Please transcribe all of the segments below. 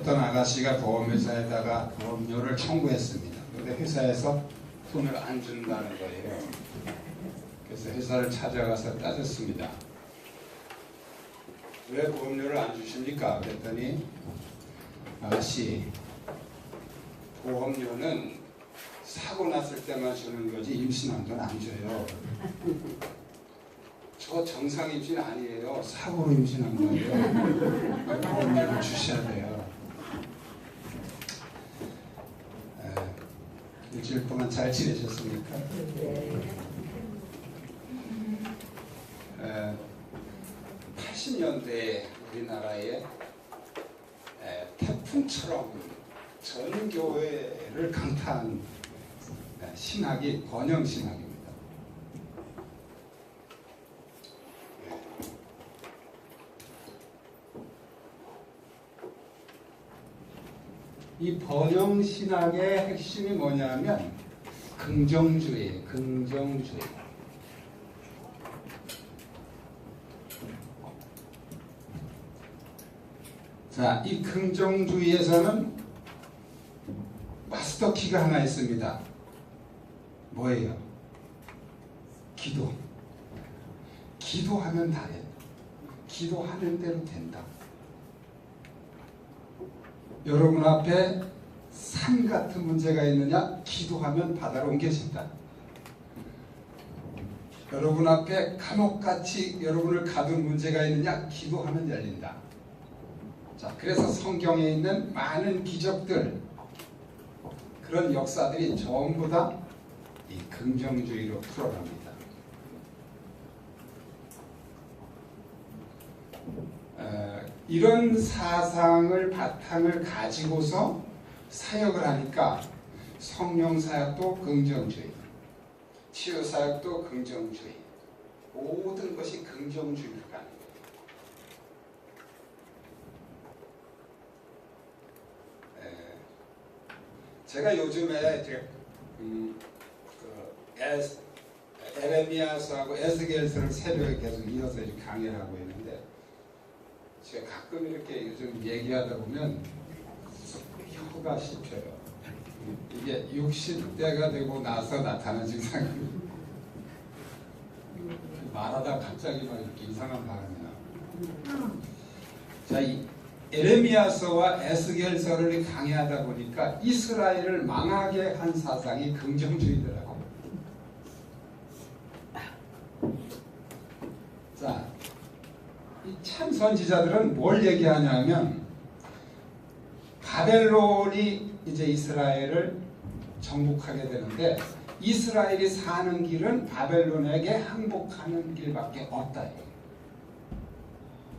어떤 아가씨가 보험회사에다가 보험료를 청구했습니다. 그런데 회사에서 돈을 안 준다는 거예요. 그래서 회사를 찾아가서 따졌습니다. 왜 보험료를 안 주십니까? 그랬더니 아가씨, 보험료는 사고 났을 때만 주는 거지 임신한 건 안 줘요. 저 정상 임신 아니에요. 사고로 임신한 거예요. 보험료를 주셔야 돼요. 일주일 동안 잘 지내셨습니까? 80년대에 우리나라에 태풍처럼 전 교회를 강타한 신학이 번영신학입니다. 이 번영신학의 핵심이 뭐냐면 긍정주의. 자, 이 긍정주의에서는 마스터키가 하나 있습니다. 뭐예요? 기도. 기도하면 다 돼. 기도하는 대로 된다. 여러분 앞에 산 같은 문제가 있느냐? 기도하면 바다로 옮겨진다. 여러분 앞에 감옥같이 여러분을 가둔 문제가 있느냐? 기도하면 열린다. 자, 그래서 성경에 있는 많은 기적들, 그런 역사들이 전부 다 이 긍정주의로 풀어갑니다. 이런 사상을 바탕을 가지고서 사역을 하니까 성령사역도 긍정주의, 치유사역도 긍정주의, 모든 것이 긍정주의로 가는 거예요. 제가 요즘에 에레미야서하고 에스겔서를 새벽에 계속 이어서 이렇게 강의를 하고 있는데, 제가 가끔 이렇게 요즘 얘기하다 보면 혀가 씹혀요. 이게 60대가 되고 나서 나타난 증상입니다. 말하다 갑자기 막 이렇게 이상한 발음이 나와요. 자, 이 에레미야서와 에스겔서를 강의하다 보니까 이스라엘을 망하게 한 사상이 긍정주의더라고요. 자, 이 참 선지자들은 뭘 얘기하냐면 바벨론이 이제 이스라엘을 정복하게 되는데 이스라엘이 사는 길은 바벨론에게 항복하는 길밖에 없다.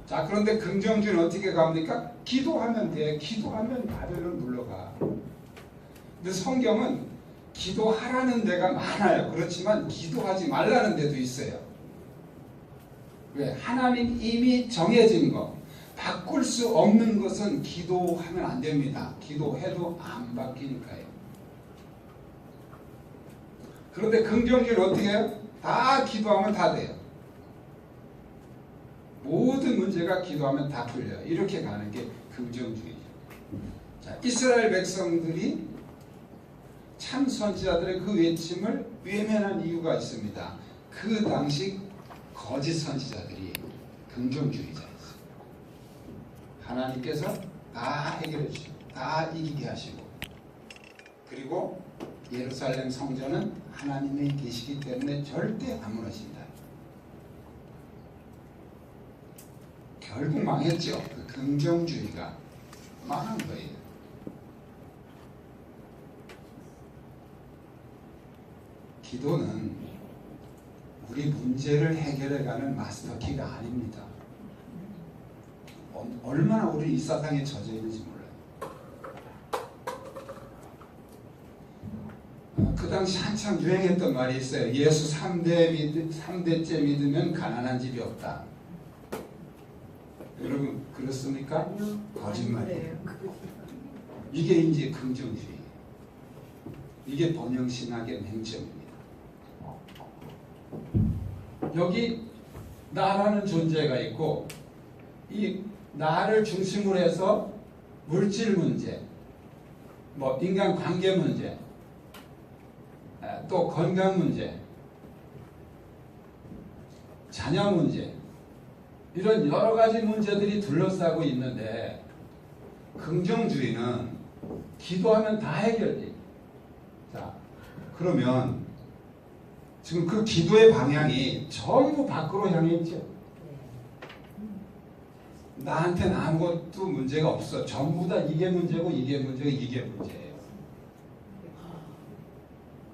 자, 그런데 긍정주의는 어떻게 갑니까? 기도하면 돼. 기도하면 바벨론 물러가. 근데 성경은 기도하라는 데가 많아요. 그렇지만 기도하지 말라는 데도 있어요. 왜? 하나님 이미 정해진 거, 바꿀 수 없는 것은 기도하면 안 됩니다. 기도해도 안 바뀌니까요. 그런데 긍정주의는 어떻게 해요? 다 기도하면 다 돼요. 모든 문제가 기도하면 다 풀려요. 이렇게 가는 게 긍정주의죠. 자, 이스라엘 백성들이 참 선지자들의 그 외침을 외면한 이유가 있습니다. 그 당시 거짓 선지자들이 긍정주의자였어요. 하나님께서 다 해결해 주시고 다 이기게 하시고, 그리고 예루살렘 성전은 하나님이 계시기 때문에 절대 안 무너진다. 결국 망했죠. 그 긍정주의가 망한 거예요. 기도는 우리 문제를 해결해가는 마스터키가 아닙니다. 얼마나 우리 이 사상에 젖어 있는지 몰라요. 그 당시 한참 유행했던 말이 있어요. 예수 3대째 믿으면 가난한 집이 없다. 여러분 그렇습니까? 거짓말이에요. 이게 이제 긍정주의, 이게 번영신학의 맹점입니다. 여기 나라는 존재가 있고, 이 나를 중심으로 해서 물질 문제, 뭐 인간 관계 문제, 또 건강 문제, 자녀 문제, 이런 여러 가지 문제들이 둘러싸고 있는데 긍정주의는 기도하면 다 해결돼. 자, 그러면 지금 그 기도의 방향이 전부 밖으로 향해 있죠. 나한테는 아무것도 문제가 없어. 전부 다 이게 문제고 이게 문제고 이게 문제예요.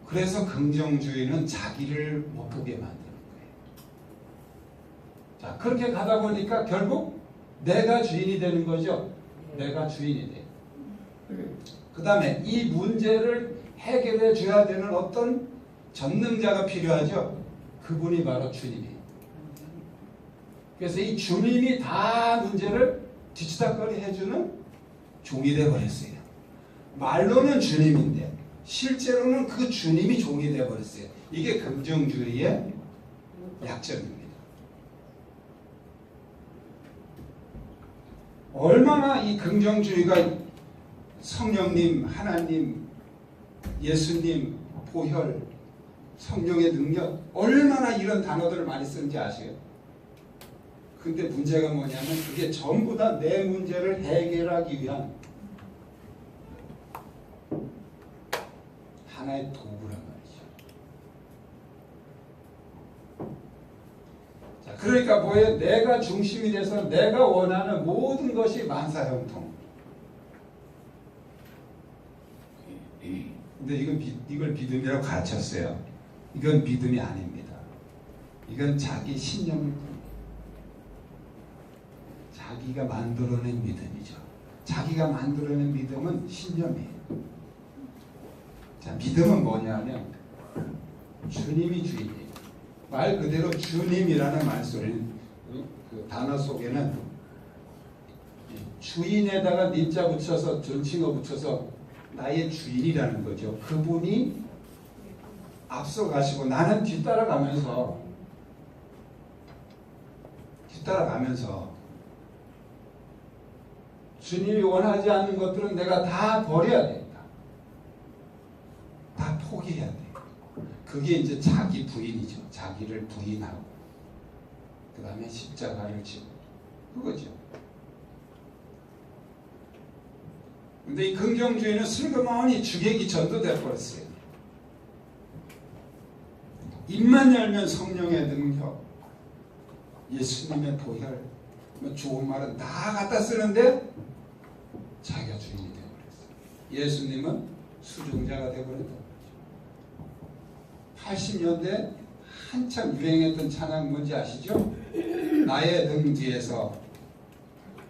그래서 긍정주의는 자기를 못 보게 만드는 거예요. 자, 그렇게 가다 보니까 결국 내가 주인이 되는 거죠. 내가 주인이 돼. 그 다음에 이 문제를 해결해 줘야 되는 어떤 전능자가 필요하죠. 그분이 바로 주님이에요. 그래서 이 주님이 다 문제를 뒤치다꺼리 해주는 종이 되어버렸어요. 말로는 주님인데 실제로는 그 주님이 종이 되어버렸어요. 이게 긍정주의의 약점입니다. 얼마나 이 긍정주의가 성령님, 하나님, 예수님, 보혈, 성령의 능력, 얼마나 이런 단어들을 많이 쓰는지 아세요? 근데 문제가 뭐냐면 그게 전부 다 내 문제를 해결하기 위한 하나의 도구란 말이죠. 자, 그러니까 뭐예요? 내가 중심이 돼서 내가 원하는 모든 것이 만사형통. 근데 이걸 믿음이라고 가르쳤어요. 이건 믿음이 아닙니다. 이건 자기 신념일 뿐이에요. 자기가 만들어낸 믿음이죠. 자기가 만들어낸 믿음은 신념이에요. 자, 믿음은 뭐냐면 주님이 주인이에요. 말 그대로 주님이라는 말소리는 그 단어 속에는 주인에다가 니자 붙여서 존칭어 붙여서 나의 주인이라는 거죠. 그분이 앞서가시고 나는 뒤따라가면서 주님이 원하지 않는 것들은 내가 다 버려야 된다. 다 포기해야 돼. 그게 이제 자기 부인이죠. 자기를 부인하고 그 다음에 십자가를 지고 그거죠. 근데 이 긍정주의는 슬그머니 주객이 전도돼 버렸어요. 입만 열면 성령의 능력, 예수님의 보혈, 뭐 좋은 말은 다 갖다 쓰는데 자기가 주인이 되어버렸어요. 예수님은 수종자가 되어버렸다. 80년대 한참 유행했던 찬양 뭔지 아시죠? 나의 등 뒤에서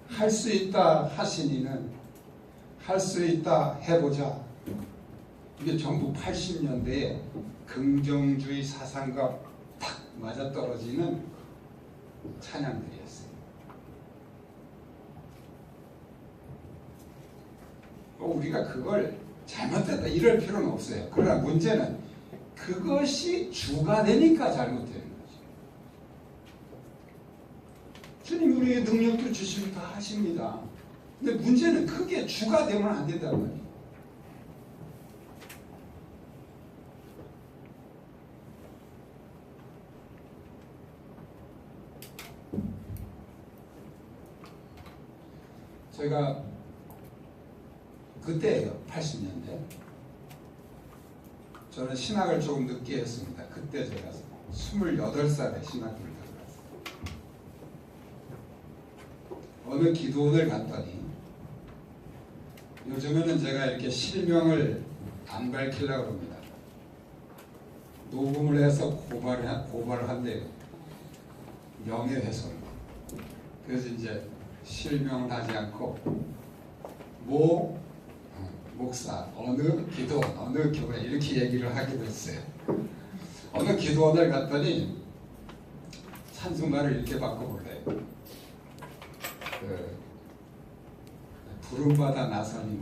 할 수 있다 하시니는 할 수 있다 해보자. 이게 전부 80년대에 긍정주의 사상과 탁 맞아떨어지는 찬양들이었어요. 우리가 그걸 잘못했다 이럴 필요는 없어요. 그러나 문제는 그것이 주가 되니까 잘못되는 거죠. 주님 우리에게 능력도 주시고 다 하십니다. 근데 문제는 그게 주가 되면 안 된다는 거예요. 제가 그때예요. 80년대. 저는 신학을 조금 늦게 했습니다. 그때 제가 28살에 신학교를 들어갔어요. 어느 기도원을 갔더니 요즘에는 제가 이렇게 실명을 안 밝히려고 합니다. 녹음을 해서 고발을 한대요. 명예훼손. 그래서 이제 실명을 하지 않고 목사, 어느 기도원, 어느 교회 이렇게 얘기를 하기로 했어요. 어느 기도원을 갔더니 찬송가를 이렇게 바꿔볼래요. 부름받아 나서니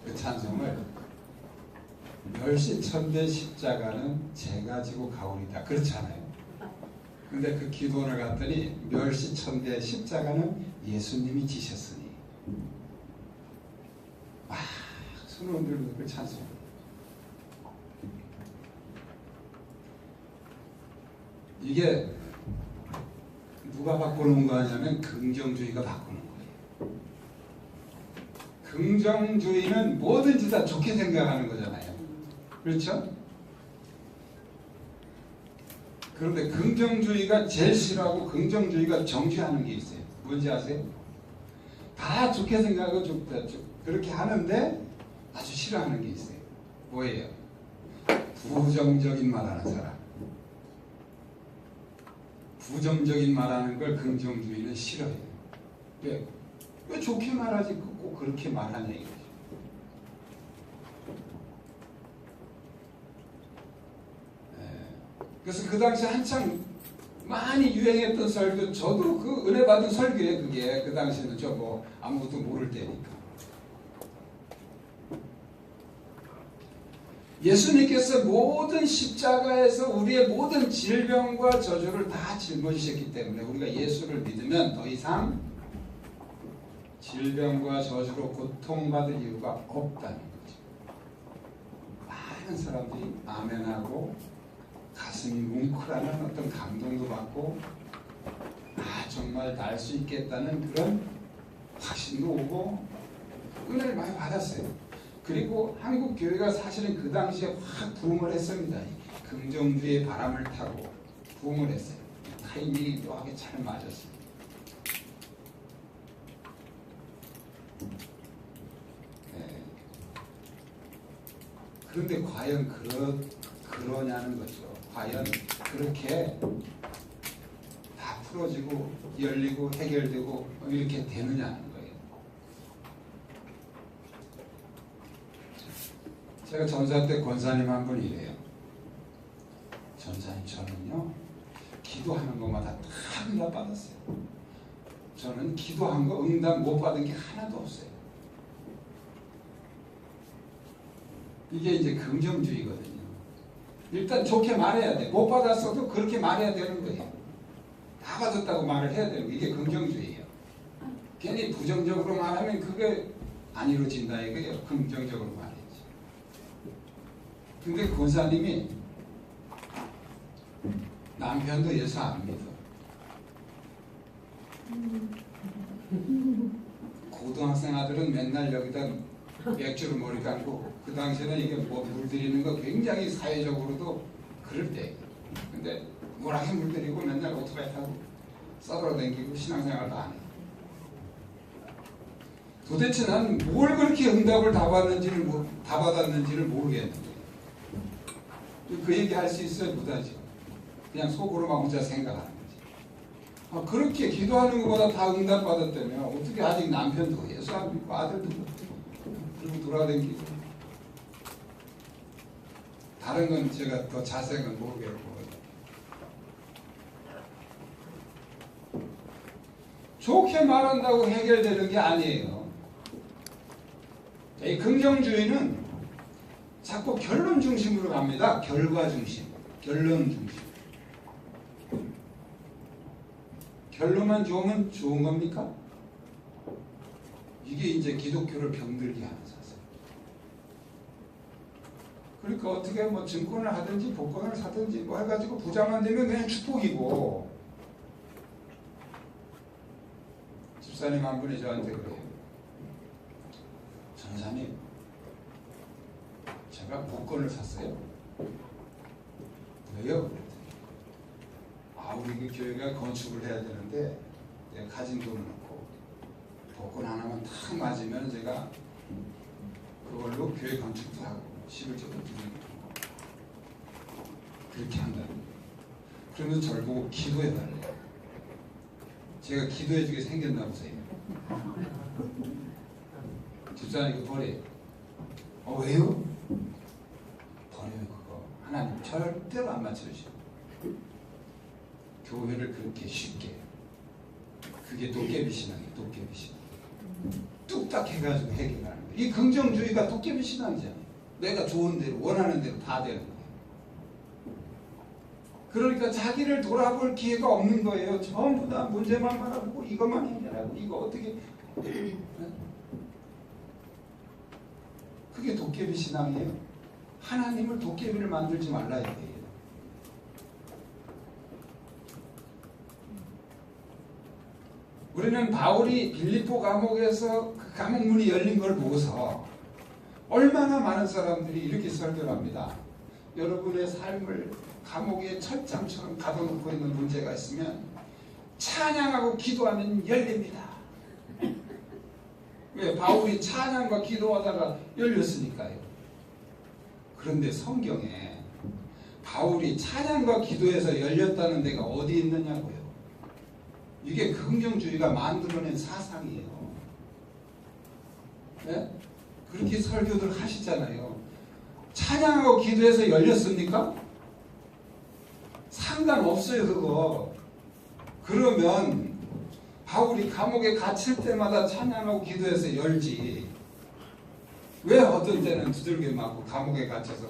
그 찬송을 멸시천대 십자가는 제가 지고 가오리다. 그렇잖아요. 근데 그 기도원을 갔더니 멸시천대 십자가는 예수님이 지셨으니 손을 흔들고 그렇지 않습니다. 이게 누가 바꾸는 거 하냐면 긍정주의가 바꾸는 거예요. 긍정주의는 뭐든지 다 좋게 생각하는 거잖아요. 그렇죠? 그런데 긍정주의가 제일 싫어하고 긍정주의가 정죄하는 게 있어요. 뭔지 아세요? 다 좋게 생각하고 그렇게 하는데 아주 싫어하는 게 있어요. 뭐예요? 부정적인 말하는 사람. 부정적인 말하는 걸 긍정주의는 싫어해요. 왜 좋게 말하지 꼭 그렇게 말하냐 이거죠. 그래서 그 당시 한창 많이 유행했던 설교, 저도 그 은혜 받은 설교예요. 그게 그 당시에는 저 뭐 아무것도 모를 때니까. 예수님께서 모든 십자가에서 우리의 모든 질병과 저주를 다 짊어지셨기 때문에 우리가 예수를 믿으면 더 이상 질병과 저주로 고통받을 이유가 없다는 거죠. 많은 사람들이 아멘하고 가슴이 뭉클하는 어떤 감동도 받고 정말 날 수 있겠다는 그런 확신도 오고 은혜를 많이 받았어요. 그리고 한국 교회가 사실은 그 당시에 확 부흥을 했습니다. 긍정주의의 바람을 타고 부흥을 했어요. 타이밍이 묘하게 잘 맞았습니다. 그런데 과연 그러냐는 거죠. 과연 그렇게 다 풀어지고 열리고 해결되고 이렇게 되느냐는 거예요. 제가 전사 때 권사님 한 분이 이래요. 전사님, 저는요 기도하는 것마다 다 응답 받았어요. 저는 기도한 거 응답 못 받은 게 하나도 없어요. 이게 이제 긍정주의거든요. 일단 좋게 말해야 돼. 못 받았어도 그렇게 말해야 되는 거예요. 다 받았다고 말을 해야 되는 거예요. 이게 긍정주의예요. 괜히 부정적으로 말하면 그게 안 이루어진다 이거예요. 긍정적으로 말해야지. 근데 권사님이 남편도 예수 안 믿어. 고등학생 아들은 맨날 여기다 맥주를 머리 감고 그 당시에는 이게 뭐 물들이는 거 굉장히 사회적으로도 그럴 때. 근데 뭐라게 물들이고 맨날 오토바이 타고 싸돌아다니고 신앙생활도 안 해. 도대체 난 뭘 그렇게 응답을 다 받았는지를 모르겠는 거예요. 그 얘기 할 수 있어요? 못하죠. 그냥 속으로만 혼자 생각하는 거지. 그렇게 기도하는 것보다 다 응답 받았다면 어떻게 아직 남편도 예수 안 믿고 아들도 그리고 돌아다니고 다른 건 제가 더 자세한 건 모르겠고 좋게 말한다고 해결되는 게 아니에요. 이 긍정주의는 자꾸 결론 중심으로 갑니다. 결과 중심, 결론 중심. 결론만 좋으면 좋은 겁니까? 이게 이제 기독교를 병들게 하는 사상. 그러니까 어떻게 뭐 증권을 하든지 복권을 사든지 뭐 해가지고 부자만 되면 그냥 축복이고. 집사님 한 분이 저한테 그래요. 전사님, 제가 복권을 샀어요. 왜요? 우리 그 교회가 건축을 해야 되는데 내가 가진 돈은 없고 복권 하나만 탁 맞으면 제가 그걸로 교회 건축도 하고 11조도 드리고 그렇게 한다는 거예요. 그러면서 저를 보고 기도해달래요. 제가 기도해주게 생겼나 보세요. 집사님 이거 버려요. 왜요? 버려요 그거. 하나님 절대로 안 맞춰주셔. 교회를 그렇게 쉽게. 그게 도깨비 신앙이에요. 도깨비 신앙. 뚝딱 해가지고 해결하는 거예요. 이 긍정주의가 도깨비 신앙이잖아요. 내가 좋은 대로 원하는 대로 다 되는 거예요. 그러니까 자기를 돌아볼 기회가 없는 거예요. 전부 다 문제만 바라보고 이것만 해결하고 이거 어떻게 그게 도깨비 신앙이에요. 하나님을 도깨비를 만들지 말라 이거예요. 우리는 바울이 빌립보 감옥에서 그 감옥 문이 열린 걸 보고서 얼마나 많은 사람들이 이렇게 설교를 합니다. 여러분의 삶을 감옥의 철장처럼 가둬놓고 있는 문제가 있으면 찬양하고 기도하면 열립니다. 왜? 바울이 찬양과 기도하다가 열렸으니까요. 그런데 성경에 바울이 찬양과 기도해서 열렸다는 데가 어디 있느냐고요. 이게 긍정주의가 만들어낸 사상이에요. 네? 그렇게 설교들 하시잖아요. 찬양하고 기도해서 열렸습니까? 상관없어요 그거. 그러면 바울이 감옥에 갇힐 때마다 찬양하고 기도해서 열지. 왜 어떤 때는 두들겨 맞고 감옥에 갇혀서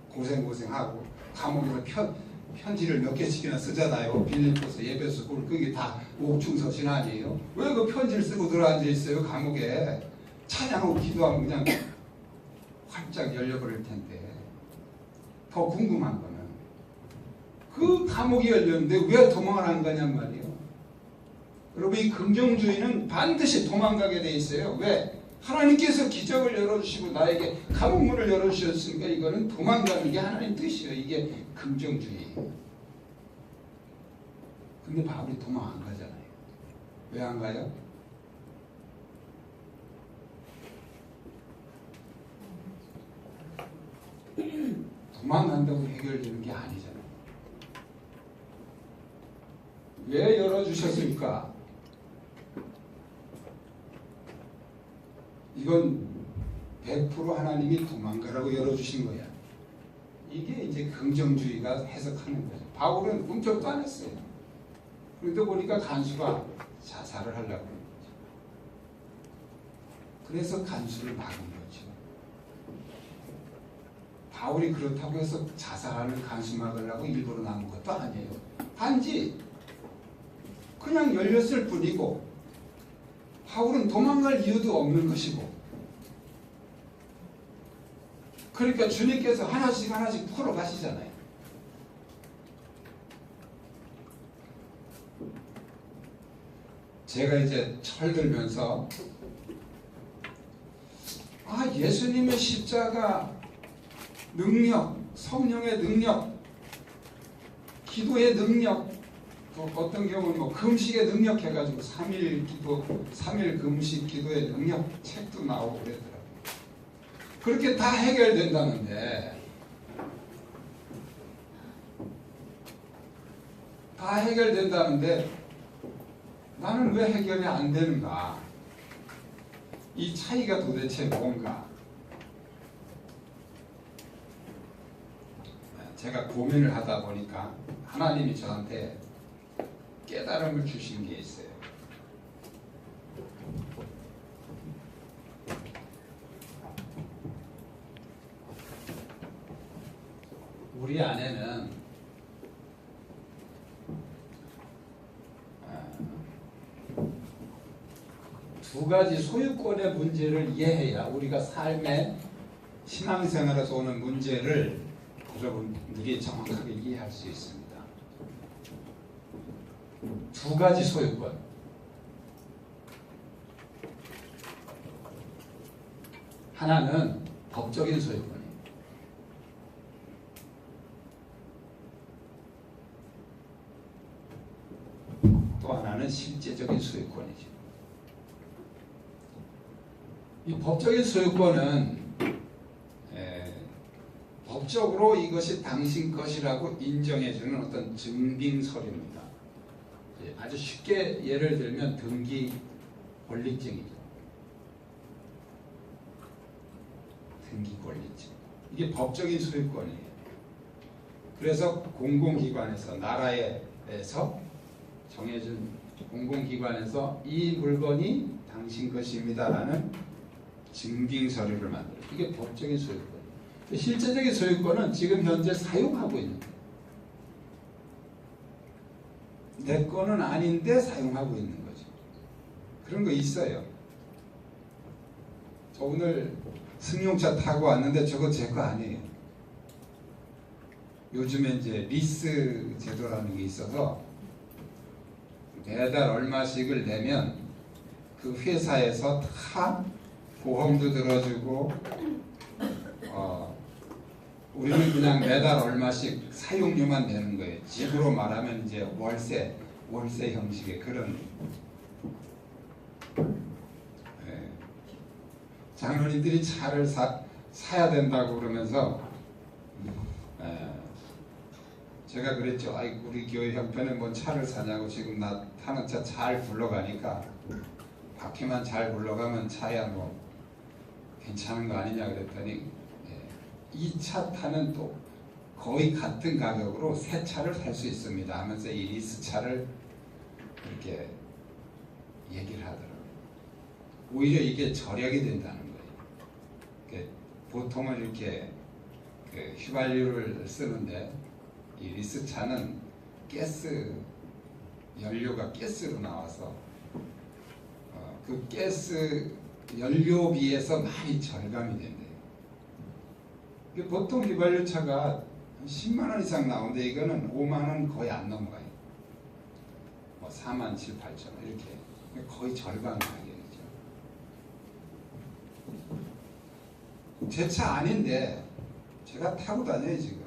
고생하고 감옥에서 편지를 몇 개씩이나 쓰잖아요. 빌립보서, 에베소, 그게 다 옥중서신 아니에요? 왜 그 편지를 쓰고 들어앉아 있어요 감옥에? 찬양하고 기도하면 그냥 활짝 열려버릴 텐데. 더 궁금한 거는 그 감옥이 열렸는데 왜 도망을 안 가냔 말이에요. 여러분, 이 긍정주의는 반드시 도망가게 돼 있어요. 왜? 하나님께서 기적을 열어주시고 나에게 감옥문을 열어주셨으니까 이거는 도망가는 게 하나님 뜻이에요. 이게 긍정주의예요. 근데 바울이 도망 안 가잖아요. 왜 안 가요? 도망간다고 해결되는 게 아니잖아요. 왜 열어주셨을까? 이건 100% 하나님이 도망가라고 열어주신 거야. 이게 이제 긍정주의가 해석하는 거죠. 바울은 꿈쩍도 안 했어요. 그런데 보니까 간수가 자살을 하려고 하는 거죠. 그래서 간수를 막은 거죠. 바울이 그렇다고 해서 자살하는 간수 막으려고 일부러 나온 것도 아니에요. 단지 그냥 열렸을 뿐이고 바울은 도망갈 이유도 없는 것이고, 그러니까 주님께서 하나씩 풀어 가시잖아요. 제가 이제 철들면서 예수님의 십자가 능력, 성령의 능력, 기도의 능력, 또 어떤 경우는 뭐 금식의 능력 해가지고 3일 기도, 3일 금식 기도의 능력 책도 나오고 그러더라고요. 그렇게 다 해결된다는데, 나는 왜 해결이 안 되는가? 이 차이가 도대체 뭔가? 제가 고민을 하다 보니까 하나님이 저한테 깨달음을 주신 게 있어요. 우리 안에는 두 가지 소유권의 문제를 이해해야 우리가 삶의 신앙생활에서 오는 문제를 여러분들이 정확하게 이해할 수 있습니다. 두 가지 소유권. 하나는 법적인 소유권이에요. 또 하나는 실제적인 소유권이죠. 이 법적인 소유권은 법적으로 이것이 당신 것이라고 인정해주는 어떤 증빙서류입니다. 아주 쉽게 예를 들면 등기 권리증이죠. 등기 권리증. 이게 법적인 소유권이에요. 그래서 공공기관에서, 나라에서 정해준 공공기관에서 이 물건이 당신 것입니다라는 증빙서류를 만들어요. 이게 법적인 소유권. 실제적인 소유권은 지금 현재 사용하고 있는 거예요. 내 거는 아닌데 사용하고 있는 거죠. 그런 거 있어요. 저 오늘 승용차 타고 왔는데 저거 제 거 아니에요. 요즘에 이제 리스 제도라는 게 있어서 매달 얼마씩을 내면 그 회사에서 다 보험도 들어주고 우리는 그냥 매달 얼마씩 사용료만 내는 거예요. 집으로 말하면 이제 월세 형식의 그런. 장로님들이 차를 사야 된다고 그러면서 제가 그랬죠. 아이 우리 교회 형편에 뭔 차를 사냐고. 지금 나 타는 차 잘 굴러가니까 바퀴만 잘 굴러가면 차야 뭐 괜찮은 거 아니냐 그랬더니 이 차 타는 또 거의 같은 가격으로 새 차를 살 수 있습니다 하면서 이 리스 차를 이렇게 얘기를 하더라고요. 오히려 이게 절약이 된다는 거예요. 보통은 이렇게 휘발유를 쓰는데 이 리스 차는 가스 연료가 가스로 나와서 그 가스 연료비에서 많이 절감이 된대요. 보통 휘발유 차가 10만 원 이상 나오는데 이거는 5만 원 거의 안 넘어가요. 뭐 4만 7, 8천 원 이렇게 거의 절반 가격이죠. 제 차 아닌데 제가 타고 다녀요 지금.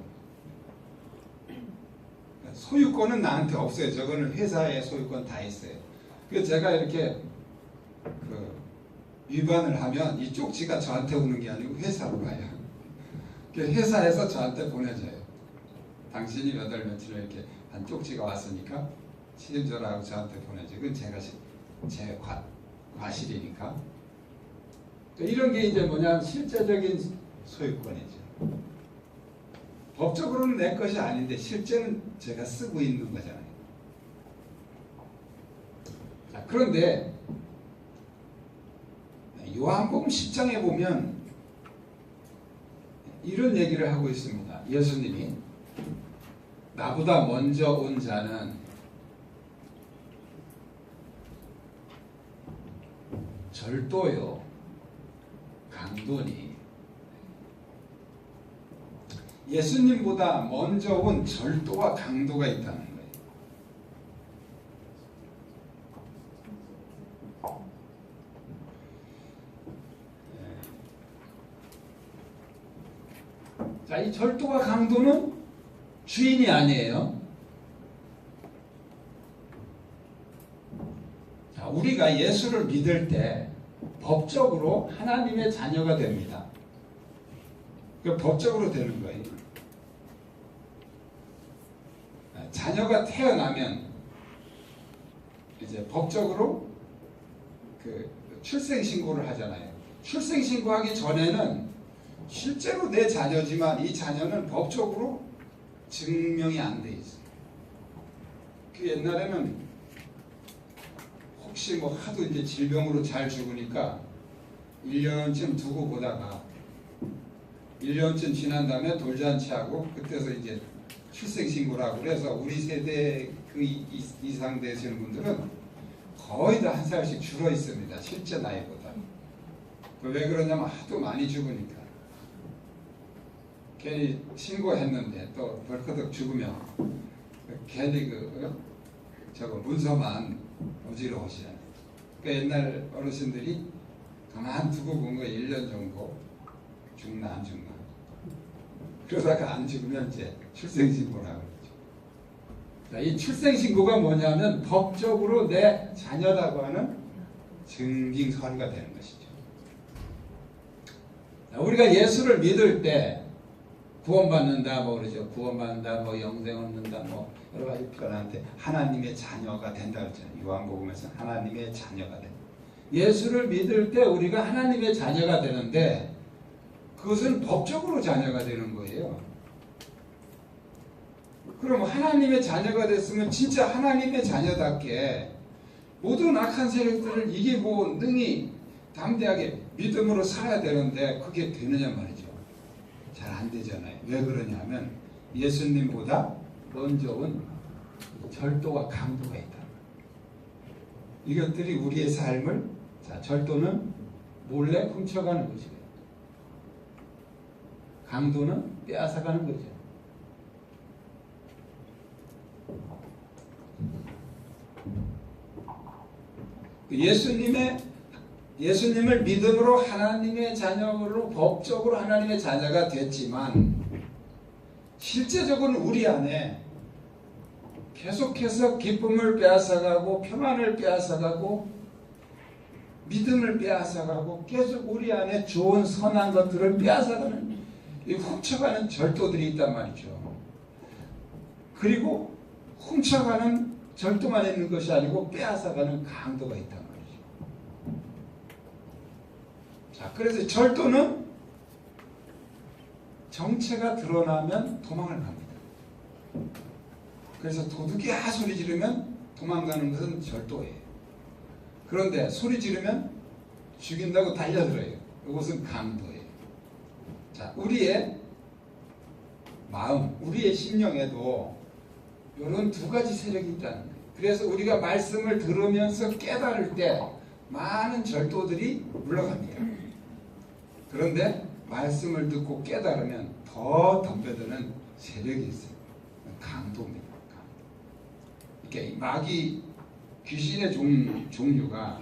소유권은 나한테 없어요. 저거는 회사의 소유권 다 있어요. 그래서 제가 이렇게 위반을 하면 이 쪽지가 저한테 오는 게 아니고 회사로 가요. 회사에서 저한테 보내줘요. 당신이 몇 월 며칠에 이렇게 한 쪽지가 왔으니까 책임져라고 저한테 보내줘요. 그건 제 과실이니까. 이런 게 이제 뭐냐면 실제적인 소유권이죠. 법적으로는 내 것이 아닌데 실제는 제가 쓰고 있는 거잖아요. 자, 그런데 요한복음 10장에 보면 이런 얘기를 하고 있습니다. 예수님이 나보다 먼저 온 자는 절도요 강도니. 예수님보다 먼저 온 절도와 강도가 있다는 거예요. 자, 이 절도와 강도는 주인이 아니에요. 자, 우리가 예수를 믿을 때 법적으로 하나님의 자녀가 됩니다. 그 법적으로 되는 거예요. 자녀가 태어나면 이제 법적으로 출생 신고를 하잖아요. 출생 신고하기 전에는 실제로 내 자녀지만 이 자녀는 법적으로 증명이 안 돼 있어요. 그 옛날에는 혹시 뭐 하도 이제 질병으로 잘 죽으니까 1년쯤 두고 보다가 1년쯤 지난 다음에 돌잔치하고 그때서 이제 출생신고라고 그래서 우리 세대 그 이상 되시는 분들은 거의 다 한 살씩 줄어 있습니다. 실제 나이보다. 왜 그러냐면 하도 많이 죽으니까. 괜히 신고했는데 또 벌크덕 죽으면 괜히 저거 문서만 어지러우시잖아요. 그러니까 옛날 어르신들이 가만 두고 본 거 1년 정도 죽나 안 죽나. 그러다가 안 죽으면 이제 출생신고라고 그러죠. 자, 이 출생신고가 뭐냐면 법적으로 내 자녀라고 하는 증빙 서류가 되는 것이죠. 자, 우리가 예수를 믿을 때 구원받는다 뭐 그러죠. 구원받는다 뭐 영생 얻는다 뭐 여러 가지 표현하는데 하나님의 자녀가 된다 그랬잖아요. 요한복음에서 하나님의 자녀가 된다. 예수를 믿을 때 우리가 하나님의 자녀가 되는데 그것은 법적으로 자녀가 되는 거예요. 그럼 하나님의 자녀가 됐으면 진짜 하나님의 자녀답게 모든 악한 세력들을 이기고 능히 담대하게 믿음으로 살아야 되는데 그게 되느냐 말이죠. 잘 안 되잖아요. 왜 그러냐면 예수님보다 먼저 온 절도와 강도가 있다. 이것들이 우리의 삶을, 자, 절도는 몰래 훔쳐가는 거죠. 강도는 빼앗아가는 거죠. 예수님을 믿음으로 하나님의 자녀로 법적으로 하나님의 자녀가 됐지만 실제적으로는 우리 안에 계속해서 기쁨을 빼앗아가고 평안을 빼앗아가고 믿음을 빼앗아가고 계속 우리 안에 좋은 선한 것들을 빼앗아가는 훔쳐가는 절도들이 있단 말이죠. 그리고 훔쳐가는 절도만 있는 것이 아니고 빼앗아가는 강도가 있단 말이죠. 자, 그래서 절도는 정체가 드러나면 도망을 갑니다. 그래서 도둑이야 소리 지르면 도망가는 것은 절도예요. 그런데 소리 지르면 죽인다고 달려들어요. 이것은 강도예요. 자, 우리의 마음, 우리의 심령에도 이런 두 가지 세력이 있다는 거예요. 그래서 우리가 말씀을 들으면서 깨달을 때 많은 절도들이 물러갑니다. 그런데 말씀을 듣고 깨달으면 더 덤벼드는 세력이 있어요. 강도입니다. 이렇게 마귀 귀신의 종류가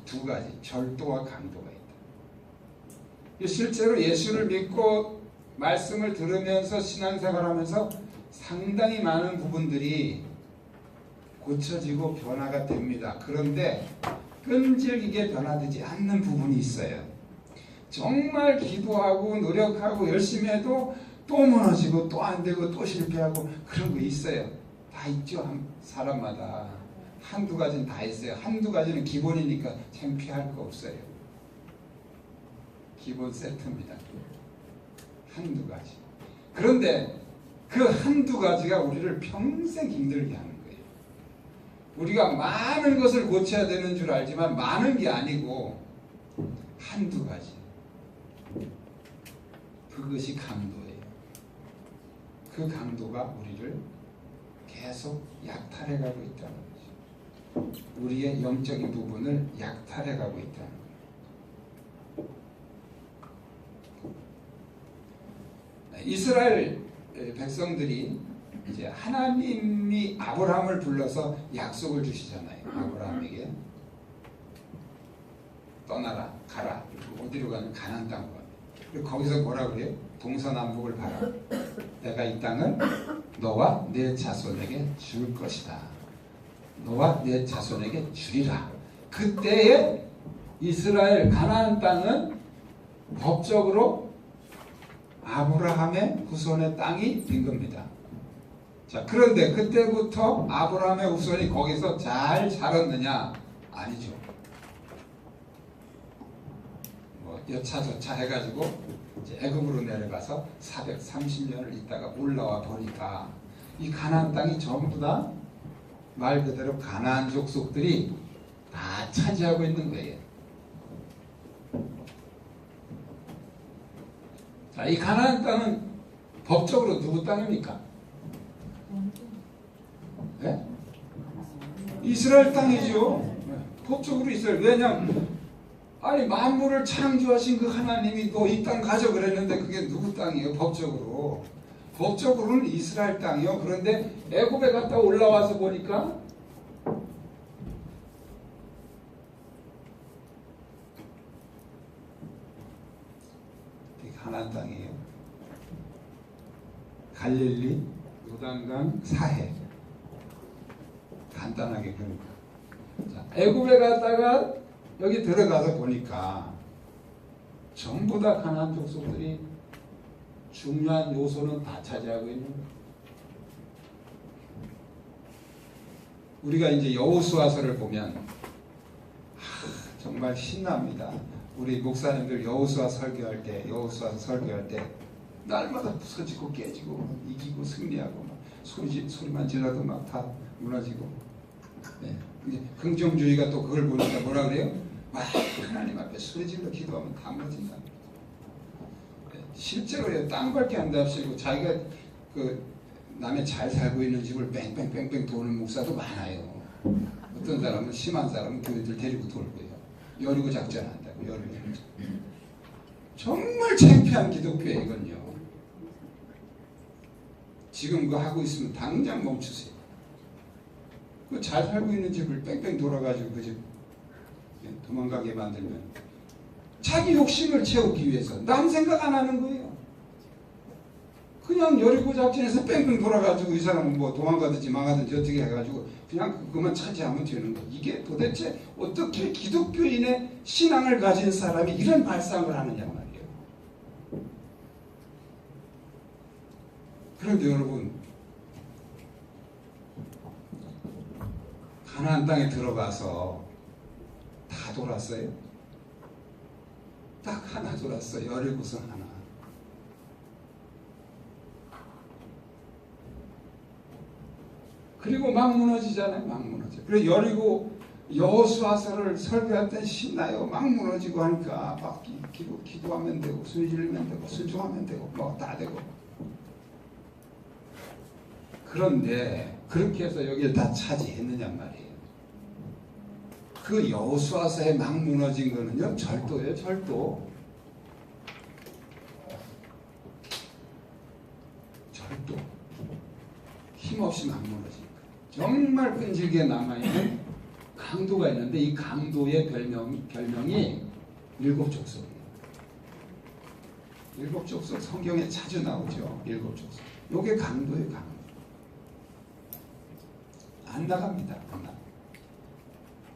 두 가지, 절도와 강도가 있다. 실제로 예수를 믿고 말씀을 들으면서 신앙생활하면서 상당히 많은 부분들이 고쳐지고 변화가 됩니다. 그런데 끈질기게 변화되지 않는 부분이 있어요. 정말 기도하고 노력하고 열심히 해도 또 무너지고 또 안 되고 또 실패하고 그런 거 있어요. 다 있죠. 사람마다 한두 가지는 다 있어요. 한두 가지는 기본이니까 창피할 거 없어요. 기본 세트입니다. 한두 가지. 그런데 그 한두 가지가 우리를 평생 힘들게 하는 거예요. 우리가 많은 것을 고쳐야 되는 줄 알지만 많은 게 아니고 한두 가지. 그것이 강도예요. 그 강도가 우리를 계속 약탈해가고 있다는 거죠. 우리의 영적인 부분을 약탈해가고 있다는 거예요. 이스라엘 백성들이 이제 하나님이 아브라함을 불러서 약속을 주시잖아요. 아브라함에게 떠나라, 가라. 어디로 가면 가나안 땅으로 가면. 그리고 거기서 뭐라 그래요? 동서남북을 봐라. 내가 이 땅을 너와 내 자손에게 줄 것이다. 너와 내 자손에게 주리라. 그때의 이스라엘 가나안 땅은 법적으로 아브라함의 후손의 땅이 된 겁니다. 자, 그런데 그때부터 아브라함의 후손이 거기서 잘 자랐느냐? 아니죠. 여차저차 해가지고 이제 애굽으로 내려가서 430년을 있다가 올라와 보니까 이 가나안 땅이 전부 다 말 그대로 가나안 족속들이 다 차지하고 있는 거예요. 자, 이 가나안 땅은 법적으로 누구 땅입니까? 네? 이스라엘 땅이죠. 법적으로 이스라엘. 왜냐하면 아니 만물을 창조하신 그 하나님이 너 이 땅 가져 그랬는데 그게 누구 땅이에요? 법적으로. 법적으로는 이스라엘 땅이요. 그런데 애굽에 갔다 올라와서 보니까 가나안 땅이에요. 갈릴리, 요단강, 사해. 간단하게 그러니까. 자, 애굽에 갔다가 여기 들어가서 보니까 전부 다 가나안 족속들이 중요한 요소는 다 차지하고 있는 거예요. 우리가 이제 여호수아서를 보면 정말 신납니다. 우리 목사님들 여호수아서 설교할 때 날마다 부서지고 깨지고 이기고 승리하고 막 소리만 질러도 막 다 무너지고. 네. 이제 긍정주의가 또 그걸 보니까 뭐라 그래요? 막 하나님 앞에 소리질러 기도하면 다 무너진다. 실제로 땅밟기 한답시고 자기가 그 남의 잘 살고 있는 집을 뺑뺑뺑뺑 도는 목사도 많아요. 어떤 사람은 심한 사람은 교회들 데리고 돌 거예요. 여리고 작전한다고. 여리고. 정말 창피한 기독교예요, 이건요. 지금 그거 하고 있으면 당장 멈추세요. 그 잘 살고 있는 집을 뺑뺑 돌아가지고 그 집 도망가게 만들면 자기 욕심을 채우기 위해서 남 생각 안 하는 거예요. 그냥 여리고 작전에서 뺑뺑 돌아가지고 이 사람은 뭐 도망가든지 망하든지 어떻게 해가지고 그냥 그것만 차지하면 되는 거. 이게 도대체 어떻게 기독교인의 신앙을 가진 사람이 이런 발상을 하느냐 말이에요. 그런데 여러분, 가나안 땅에 들어가서 다 돌았어요? 딱 하나 돌았어요. 여리고성 하나. 그리고 막 무너지잖아요. 막 무너져. 그래서 여리고 여호수아서를 설교할 때 신나요. 막 무너지고 하니까 막 기도하면 되고 순질면 되고 순종하면 되고 뭐 다 되고. 그런데 그렇게 해서 여기를 다 차지했느냐 말이에요. 그 여호수아서에 막 무너진 거는요, 절도예요. 절도. 힘없이 막 무너진 거예요. 정말 끈질기게 남아있는 강도가 있는데 이 강도의 별명이 일곱 족속이에요. 일곱 족속 성경에 자주 나오죠. 일곱 족속. 요게 강도예요. 강도. 안 나갑니다. 안 나갑니다.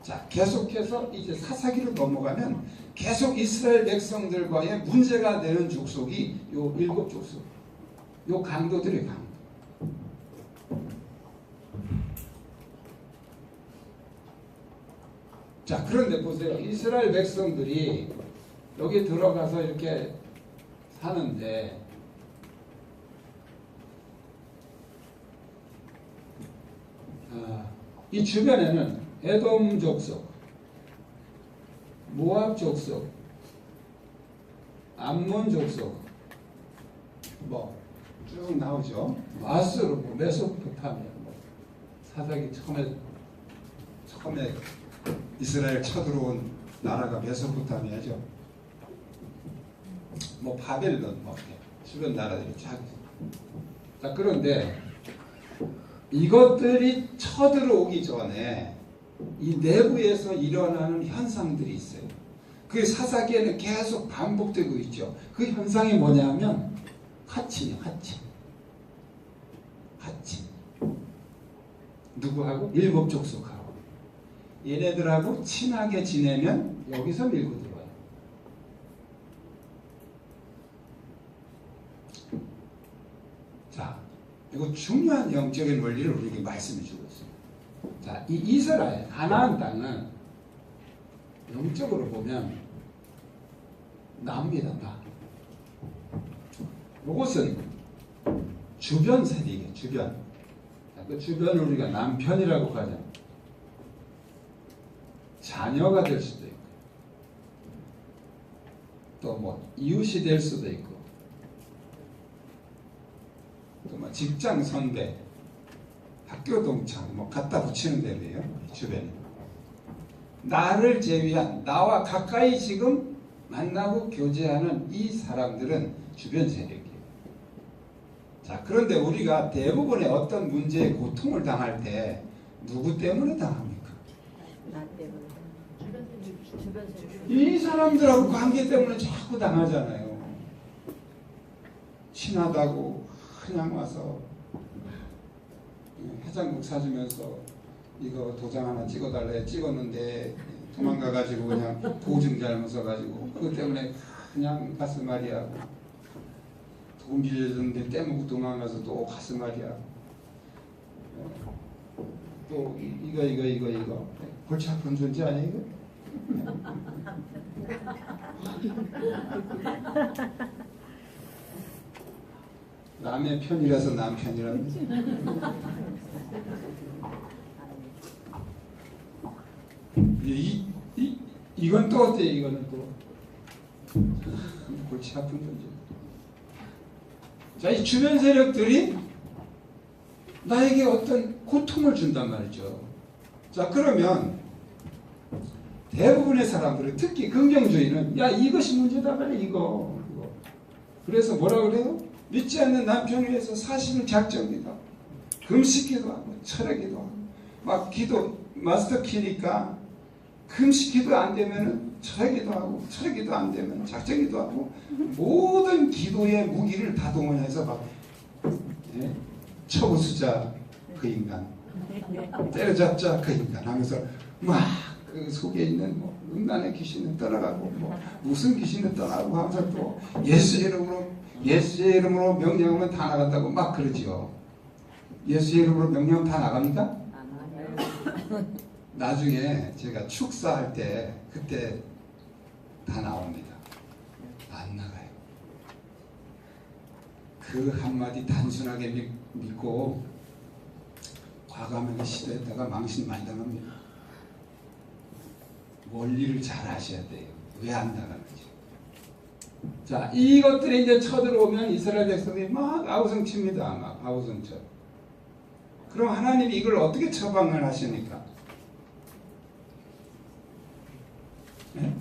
자, 계속해서 이제 사사기로 넘어가면 계속 이스라엘 백성들과의 문제가 되는 족속이 요 일곱 족속. 요 강도들의 강도. 자, 그런데 보세요. 이스라엘 백성들이 여기 들어가서 이렇게 사는데 이 주변에는 에돔 족속, 모압 족속, 암몬 족속 뭐 쭉 나오죠. 아수르, 메소포타미아, 사사기 처음에 이스라엘 쳐들어온 나라가 메소포타미아죠. 뭐 바벨론, 뭐 주변 나라들이 쫙. 자, 그런데 이것들이 쳐들어오기 전에 이 내부에서 일어나는 현상들이 있어요. 그 사사기에는 계속 반복되고 있죠. 그 현상이 뭐냐면 하친이요. 하친. 누구하고? 일곱 족속하고. 얘네들하고 친하게 지내면 여기서 밀고 들어와요. 자, 이거 중요한 영적인 원리를 우리에게 말씀해 주고 있습니다. 자, 이 이스라엘, 가나안 땅은 영적으로 보면 나옵니다. 나. 이것은 주변 세력이에요. 주변. 자, 그 주변을 우리가 남편이라고 하죠. 자녀가 될 수도 있고, 또 뭐 이웃이 될 수도 있고, 또 뭐 직장 선배, 학교 동창, 뭐 갖다 붙이는 대로예요. 주변에 나를 제외한, 나와 가까이 지금 만나고 교제하는 이 사람들은 주변 세력이에요. 자, 그런데 우리가 대부분의 어떤 문제에 고통을 당할 때 누구 때문에 당합니까? 나 때문에. 이 사람들하고 관계 때문에 자꾸 당하잖아요. 친하다고 그냥 와서 해장국 사주면서 이거 도장 하나 찍어달래 찍었는데 도망가가지고 그냥 보증 잘못 써가지고 그것 때문에 그냥 가슴앓이하고, 돈 빌려줬는데 떼먹고 도망가서 또 가슴앓이하고, 또 이거 골치 아픈 존재 아니야 이거? 남의 편이라서 남편이라면서. 이건 또 어때요? 이거는 또 골치 아픈 존재. 자, 이 주변 세력들이 나에게 어떤 고통을 준단 말이죠. 자, 그러면 대부분의 사람들은 특히 긍정주의는 야 이것이 문제다 그래 이거. 그래서 뭐라 그래요? 믿지 않는 남편을 위해서 40일 작정기도 하고 금식기도 하고 철회기도 하고 막 기도 마스터 키니까 금식기도 안 되면은 철회기도 하고 철회기도 안 되면 작정기도 하고 모든 기도의 무기를 다 동원해서 막 처부수자 그 인간 때려잡자 그 인간 하면서 막 그 속에 있는 뭐 음란의 귀신은 떠나가고 뭐 무슨 귀신은 떠나고 하면서 또 예수의 이름으로 명령하면 다 나간다고 막 그러지요. 예수의 이름으로 명령 다 나갑니까? 나중에 제가 축사할 때 그때 다 나옵니다. 안 나가요. 그 한마디 단순하게 믿고 과감하게 시도했다가 망신 많이 당합니다. 원리를 잘 아셔야 돼요. 왜 안 나가는지. 자, 이것들이 이제 쳐들어오면 이스라엘 백성들이 막 아우성칩니다. 막 아우성쳐. 그럼 하나님이 이걸 어떻게 처방을 하십니까? 네?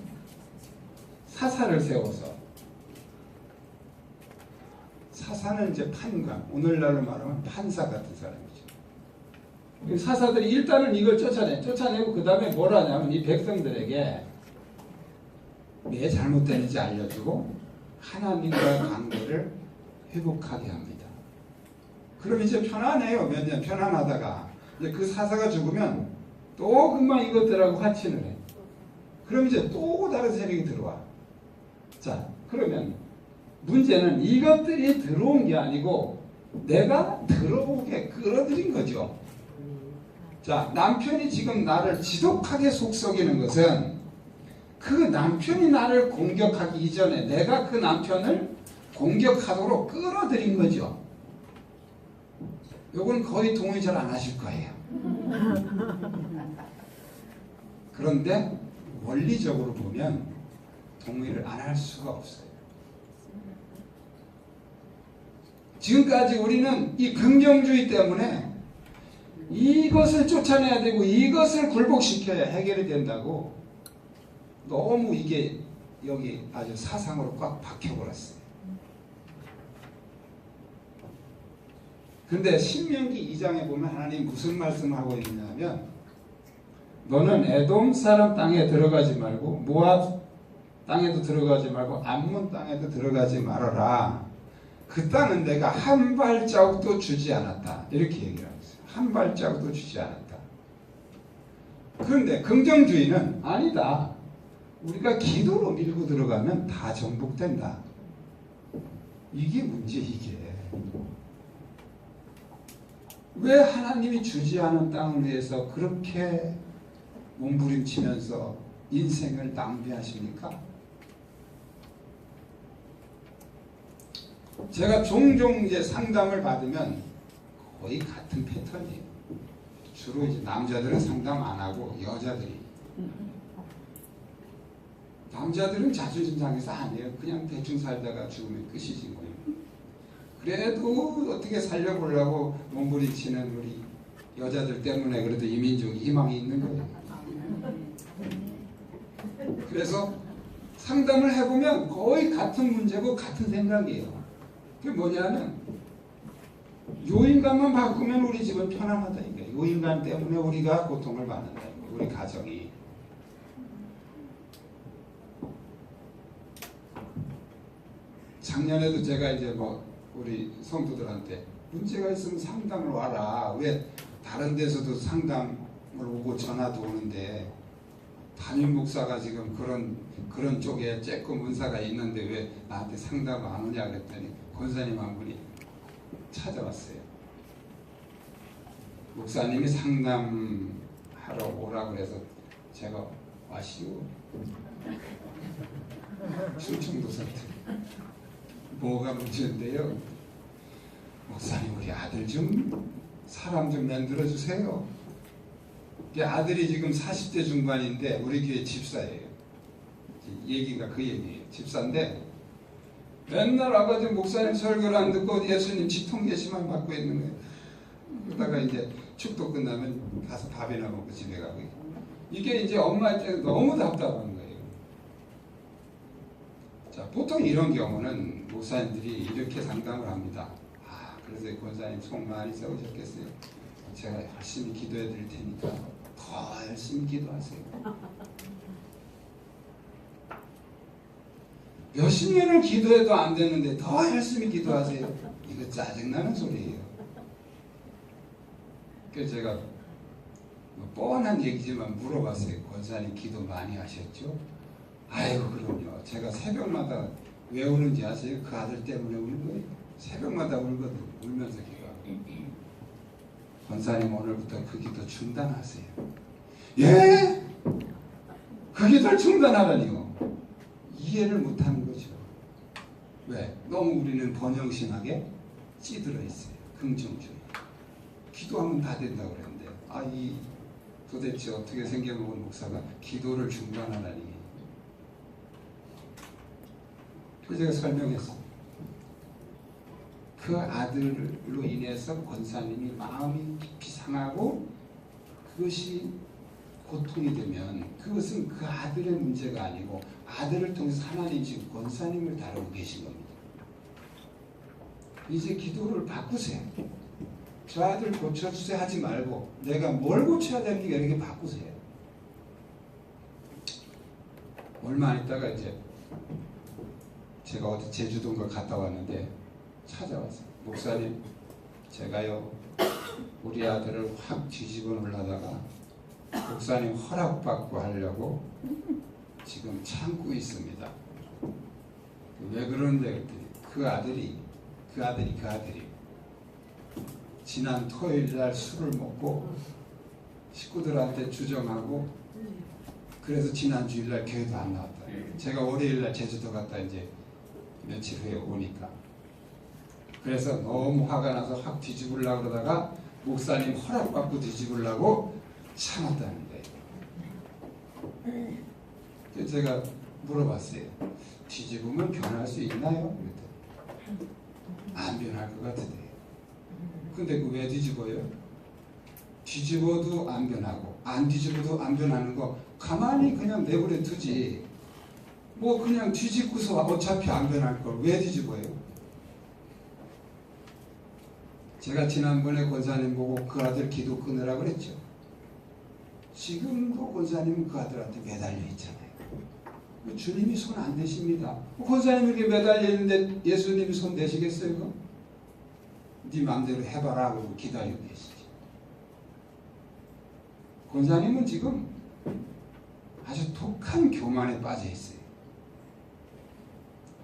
사사를 세워서. 사사는 이제 판관, 오늘날로 말하면 판사 같은 사람이죠. 사사들이 일단은 이걸 쫓아내고 그 다음에 뭘 하냐면 이 백성들에게 왜 잘못되는지 알려주고 하나님과의 관계를 회복하게 합니다. 그럼 이제 편안해요. 몇 년 편안하다가 이제 그 사사가 죽으면 또 금방 이것들하고 화친을 해. 그럼 이제 또 다른 세력이 들어와. 자, 그러면 문제는 이것들이 들어온 게 아니고 내가 들어오게 끌어들인 거죠. 자, 남편이 지금 나를 지독하게 속썩이는 것은 그 남편이 나를 공격하기 이전에 내가 그 남편을 공격하도록 끌어들인 거죠. 요건 거의 동의 잘 안 하실 거예요. 그런데 원리적으로 보면 동의를 안 할 수가 없어요. 지금까지 우리는 이 긍정주의 때문에 이것을 쫓아내야 되고 이것을 굴복시켜야 해결이 된다고 너무 이게 여기 아주 사상으로 꽉 박혀버렸어요. 근데 신명기 2장에 보면 하나님 무슨 말씀을 하고 있냐면 너는 에돔 사람 땅에 들어가지 말고 모압 땅에도 들어가지 말고 암몬 땅에도 들어가지 말아라. 그 땅은 내가 한 발자국도 주지 않았다. 이렇게 얘기를 하고 있어요. 한 발자국도 주지 않았다. 그런데 긍정주의는 아니다. 우리가 기도로 밀고 들어가면 다 정복된다. 이게 문제 이게. 왜 하나님이 주지 않은 땅을 위해서 그렇게 몸부림치면서 인생을 낭비하십니까? 제가 종종 이제 상담을 받으면 거의 같은 패턴이에요. 주로 이제 남자들은 상담 안 하고 여자들이. 남자들은 자존심 상해서 안 해요. 그냥 대충 살다가 죽으면 끝이지 뭐. 그래도 어떻게 살려보려고 몸부림치는 우리 여자들 때문에 그래도 이민족이 희망이 있는 거예요. 그래서 상담을 해보면 거의 같은 문제고 같은 생각이에요. 그게 뭐냐면 요인간만 바꾸면 우리 집은 편안하다 이게. 요인간 때문에 우리가 고통을 받는다 이게. 우리 가정이. 작년에도 제가 이제 뭐 우리 성도들한테 문제가 있으면 상담을 와라. 왜 다른 데서도 상담을 오고 전화도 오는데 담임 목사가 지금 그런 쪽에 쬐끔 문사가 있는데 왜 나한테 상담을 안 오냐 그랬더니 권사님 한 분이 찾아왔어요. 목사님이 상담하러 오라 그래서 제가 와시오. 충청도 사투리. 뭐가 문제인데요? 목사님 우리 아들 좀 사람 좀 만들어 주세요. 아들이 지금 40대 중반인데 우리 교회 집사예요. 얘기가 그 얘기예요. 집사인데 맨날 와가지고 목사님 설교를 안 듣고 예수님 지통 계시만 받고 있는 거예요. 그러다가 이제 축도 끝나면 가서 밥이나 먹고 집에 가고 이게 이제 엄마 입장에서 너무 답답한 거예요. 자, 보통 이런 경우는 목사님들이 이렇게 상담을 합니다. 아, 그래서 권사님 속 많이 썩으셨겠어요. 제가 열심히 기도해 드릴 테니까 더 열심히 기도하세요. 몇십 년을 기도해도 안 되는데 더 열심히 기도하세요. 이거 짜증나는 소리예요. 그래서 제가 뻔한 얘기지만 물어봤어요. 권사님 기도 많이 하셨죠? 아이고 그럼요. 제가 새벽마다 왜 우는지 아세요? 그 아들 때문에 우는 거예요. 새벽마다 울거든. 울면서 기도하고. 권사님 오늘부터 그 기도 중단하세요. 예? 그 기도를 중단하라니요. 이해를 못하는 거죠. 왜? 너무 우리는 번영심하게 찌들어 있어요. 긍정주의. 기도하면 다 된다고 그랬는데 이 도대체 어떻게 생겨먹은 목사가 기도를 중단하라니. 그래서 제가 설명했어요. 그 아들로 인해서 권사님이 마음이 깊이 상하고 그것이 고통이 되면 그것은 그 아들의 문제가 아니고 아들을 통해서 하나님 지금 권사님을 다루고 계신 겁니다. 이제 기도를 바꾸세요. 저 아들 고쳐주세요 하지 말고 내가 뭘 고쳐야 되는지 이렇게 바꾸세요. 얼마 안 있다가 이제 제가 어디 제주도인가 갔다 왔는데 찾아왔어요. 목사님, 제가요 우리 아들을 확 뒤집어 놓으려다가 목사님 허락받고 하려고 지금 참고 있습니다. 왜 그러는데 그랬더니 그 아들이 지난 토요일 날 술을 먹고 식구들한테 주정하고 그래서 지난 주일 날 교회도 안 나왔다. 제가 월요일 날 제주도 갔다 이제 며칠 후에 오니까 그래서 너무 화가 나서 확 뒤집으려고 그러다가 목사님 허락받고 뒤집으려고 참았다는 거예요. 그래서 제가 물어봤어요. 뒤집으면 변할 수 있나요? 그랬더니 안 변할 것 같은데. 근데 그 왜 뒤집어요? 뒤집어도 안 변하고 안 뒤집어도 안 변하는 거 가만히 그냥 내버려 두지. 뭐 그냥 뒤집고서 어차피 안 변할 걸 왜 뒤집어요? 제가 지난번에 권사님 보고 그 아들 기도 끊으라 그랬죠. 지금도 권사님은 그 아들한테 매달려 있잖아요. 주님이 손 안 대십니다. 권사님이 이렇게 매달려 있는데 예수님이 손 대시겠어요? 그거? 네 마음대로 해봐라 하고 기다리고 계시죠. 권사님은 지금 아주 독한 교만에 빠져 있어요.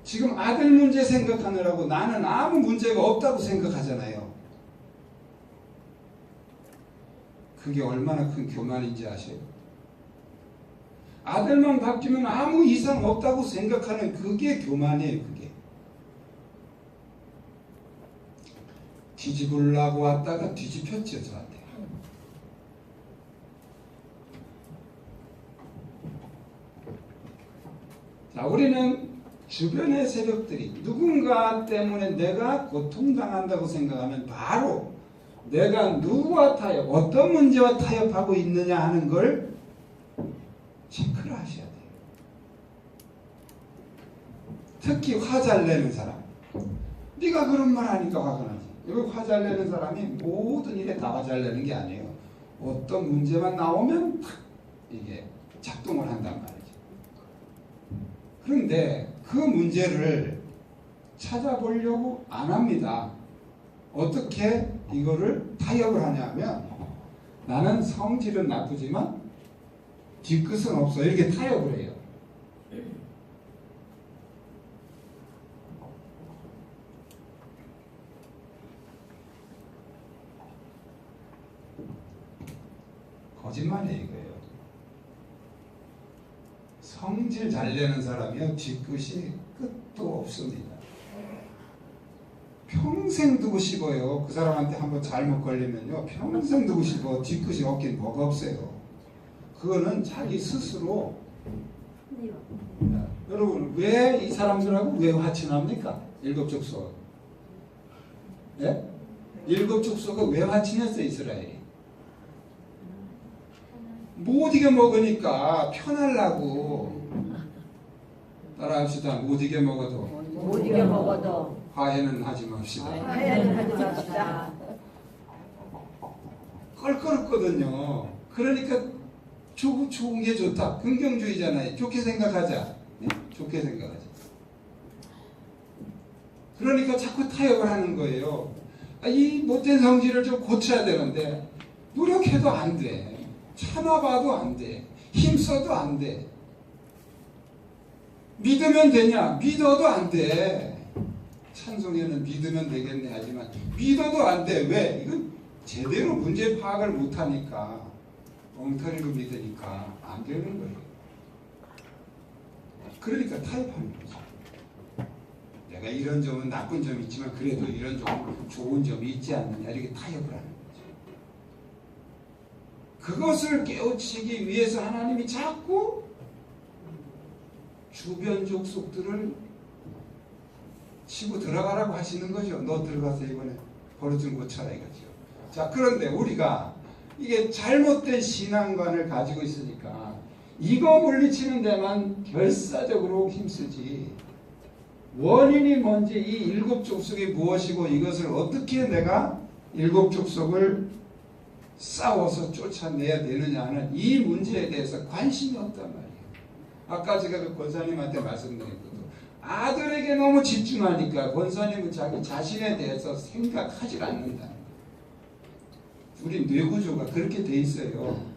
지금 아들 문제 생각하느라고 나는 아무 문제가 없다고 생각하잖아요. 그게 얼마나 큰 교만인지 아세요? 아들만 바뀌면 아무 이상 없다고 생각하는 그게 교만이에요. 그게 뒤집으려고 왔다가 뒤집혔죠. 저한테. 자, 우리는 주변의 세력들이 누군가 때문에 내가 고통당한다고 생각하면 바로 내가 누구와 타협, 어떤 문제와 타협하고 있느냐 하는 걸 체크를 하셔야 돼요. 특히 화 잘 내는 사람. 네가 그런 말 하니까 화가 나지. 여기 화 잘 내는 사람이 모든 일에 다 화 잘 내는 게 아니에요. 어떤 문제만 나오면 탁 이게 작동을 한단 말이죠. 그런데 그 문제를 찾아보려고 안 합니다. 어떻게 이거를 타협을 하냐면 나는 성질은 나쁘지만 뒤끝은 없어. 이렇게 타협을 해요. 거짓말이에요, 이거예요. 성질 잘 내는 사람이요, 뒤끝이 끝도 없습니다. 평생 두고 싶어요. 그 사람한테 한번 잘못 걸리면요, 평생 두고 싶어. 뒤끝이 없긴 뭐가 없어요. 그거는 자기 스스로. 여러분, 왜 이 사람들하고 왜 화친합니까? 일곱 족속. 예? 일곱 족속은 왜 화친했어요, 이스라엘이? 못 이겨 먹으니까 편하려고. 따라합시다. 못 이겨 먹어도 못 이겨 먹어도 화해는 하지 맙시다. 화해는 하지 맙시다. 껄끄럽거든요. 그러니까 좋은 게 좋다. 긍정주의잖아요. 좋게 생각하자. 네? 좋게 생각하자. 그러니까 자꾸 타협을 하는 거예요. 이 못된 성질을 좀 고쳐야 되는데 노력해도 안 돼. 참아봐도 안 돼. 힘써도 안 돼. 믿으면 되냐? 믿어도 안 돼. 찬송에는 믿으면 되겠네 하지만 믿어도 안 돼. 왜? 이건 제대로 문제 파악을 못하니까 엉터리로 믿으니까 안 되는 거예요. 그러니까 타협하는 거죠. 내가 이런 점은 나쁜 점이 있지만 그래도 이런 점은 좋은 점이 있지 않느냐 이렇게 타협을 하는 거죠. 그것을 깨우치기 위해서 하나님이 자꾸 주변 족속들을 치고 들어가라고 하시는 거죠. 너 들어가서 이번에 버릇 좀 고쳐라 이거죠. 자, 그런데 우리가 이게 잘못된 신앙관을 가지고 있으니까 이거 물리치는 데만 결사적으로 힘쓰지 원인이 뭔지 이 일곱 족속이 무엇이고 이것을 어떻게 내가 일곱 족속을 싸워서 쫓아내야 되느냐는 이 문제에 대해서 관심이 없단 말이에요. 아까 제가 그 권사님한테 말씀드렸거든요. 아들에게 너무 집중하니까 권사님은 자기 자신에 대해서 생각하지 않는다. 우리 뇌구조가 그렇게 돼 있어요.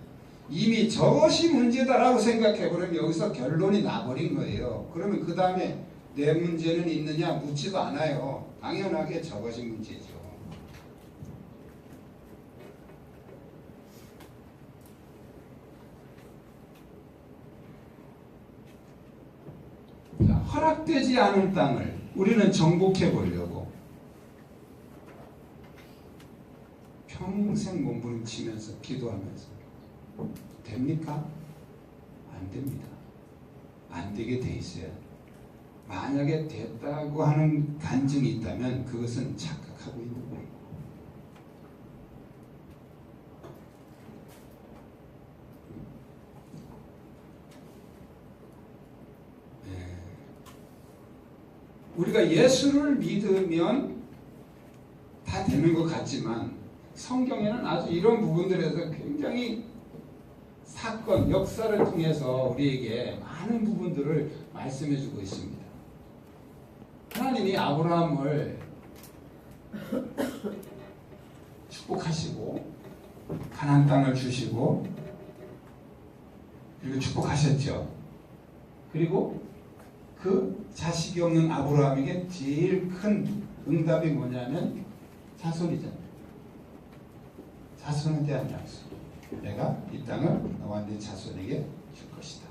이미 저것이 문제다라고 생각해버리면 여기서 결론이 나버린 거예요. 그러면 그 다음에 내 문제는 있느냐 묻지도 않아요. 당연하게 저것이 문제죠. 자, 허락되지 않은 땅을 우리는 정복해 보려고 평생 몸부림치면서 기도하면서 됩니까? 안 됩니다. 안 되게 돼 있어요. 만약에 됐다고 하는 간증이 있다면 그것은 착각하고 있는 거예요. 우리가 예수를 믿으면 다 되는 것 같지만 성경에는 아주 이런 부분들에서 굉장히 사건, 역사를 통해서 우리에게 많은 부분들을 말씀해 주고 있습니다. 하나님이 아브라함을 축복하시고 가나안 땅을 주시고 그리고 축복하셨죠. 그리고 그 자식이 없는 아브라함에게 제일 큰 응답이 뭐냐면 자손이잖아요. 자손에 대한 약속. 내가 이 땅을 너와 네 자손에게 줄 것이다.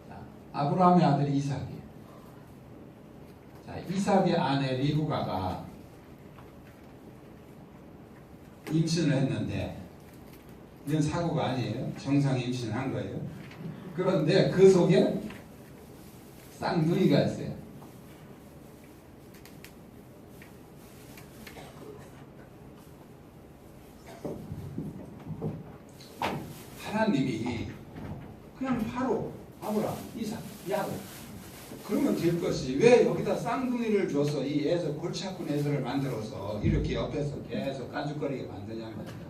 자, 아브라함의 아들이 이삭이에요. 자, 이삭의 아내 리브가가 임신을 했는데 이건 사고가 아니에요. 정상 임신을 한 거예요. 그런데 그 속에 쌍둥이가 있어요. 하나님이 그냥 바로 아브라함, 이삭, 야곱 그러면 될 것이 왜 여기다 쌍둥이를 줘서 이 애서 골치 아픈 애들을 만들어서 이렇게 옆에서 계속 깐죽거리게 만드냐 말이야.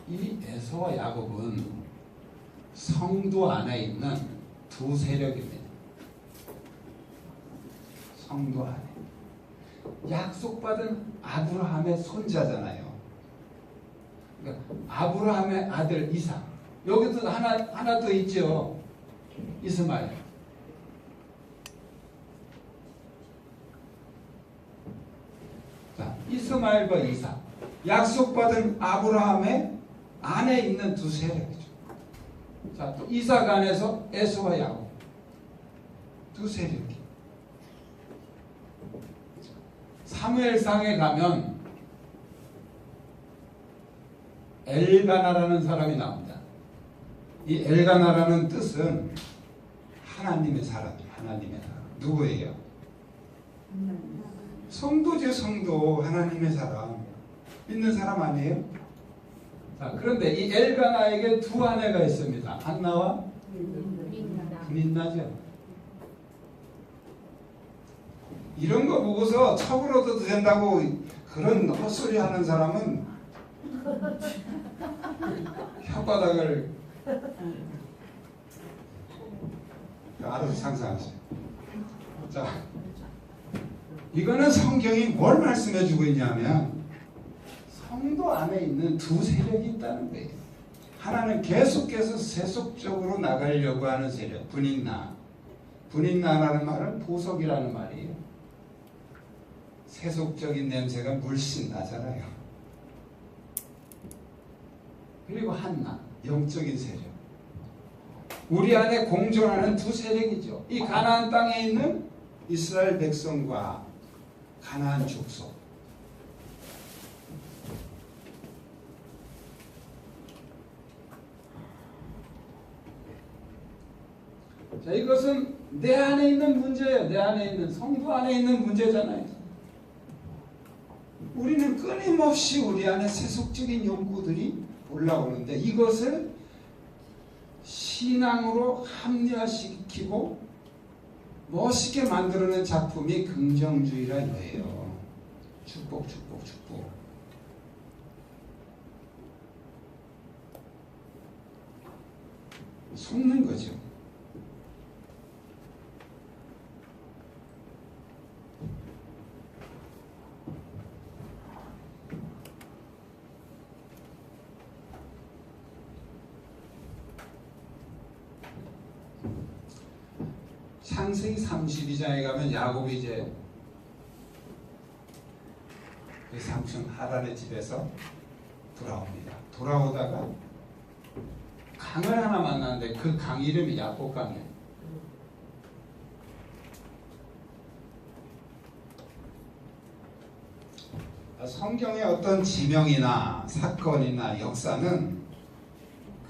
이 에서와 야곱은 성도 안에 있는 두 세력입니다. 성도 안에 약속받은 아브라함의 손자잖아요. 그러니까 아브라함의 아들 이삭. 여기도 하나 더 있죠. 이스마엘. 자, 이스마엘과 이삭. 약속받은 아브라함의 안에 있는 두 세력이죠. 자, 또 이삭 안에서 에서와 야곱. 두 세력이. 사무엘상에 가면 엘가나라는 사람이 나옵니다. 이 엘가나라는 뜻은 하나님의 사람이에요. 하나님의 사람. 누구예요? 성도죠, 성도. 하나님의 사람. 믿는 사람 아니에요? 자, 그런데 이 엘가나에게 두 아내가 있습니다. 한나와 분인나죠. 이런 거 보고서 첩으로도 된다고 그런 헛소리 하는 사람은 혓바닥을 알아서 상상하세요. 자, 이거는 성경이 뭘 말씀해 주고 있냐면 성도 안에 있는 두 세력이 있다는 거예요. 하나는 계속해서 세속적으로 나가려고 하는 세력, 분인나. 분인나라는 말은 보석이라는 말이에요. 세속적인 냄새가 물씬 나잖아요. 그리고 한나, 영적인 세력. 우리 안에 공존하는 두 세력이죠. 이 가나안 땅에 있는 이스라엘 백성과 가나안 족속. 자, 이것은 내 안에 있는 문제예요. 내 안에 있는 성도 안에 있는 문제잖아요. 우리는 끊임없이 우리 안에 세속적인 욕구들이 올라오는데 이것을 신앙으로 합리화시키고 멋있게 만들어낸 작품이 긍정주의라 이거예요. 축복, 축복, 축복. 속는 거죠. 창세기 32장에 가면 야곱이 이제 그 삼촌 하란의 집에서 돌아옵니다. 돌아오다가 강을 하나 만났는데 그 강 이름이 야복강이에요. 성경의 어떤 지명이나 사건이나 역사는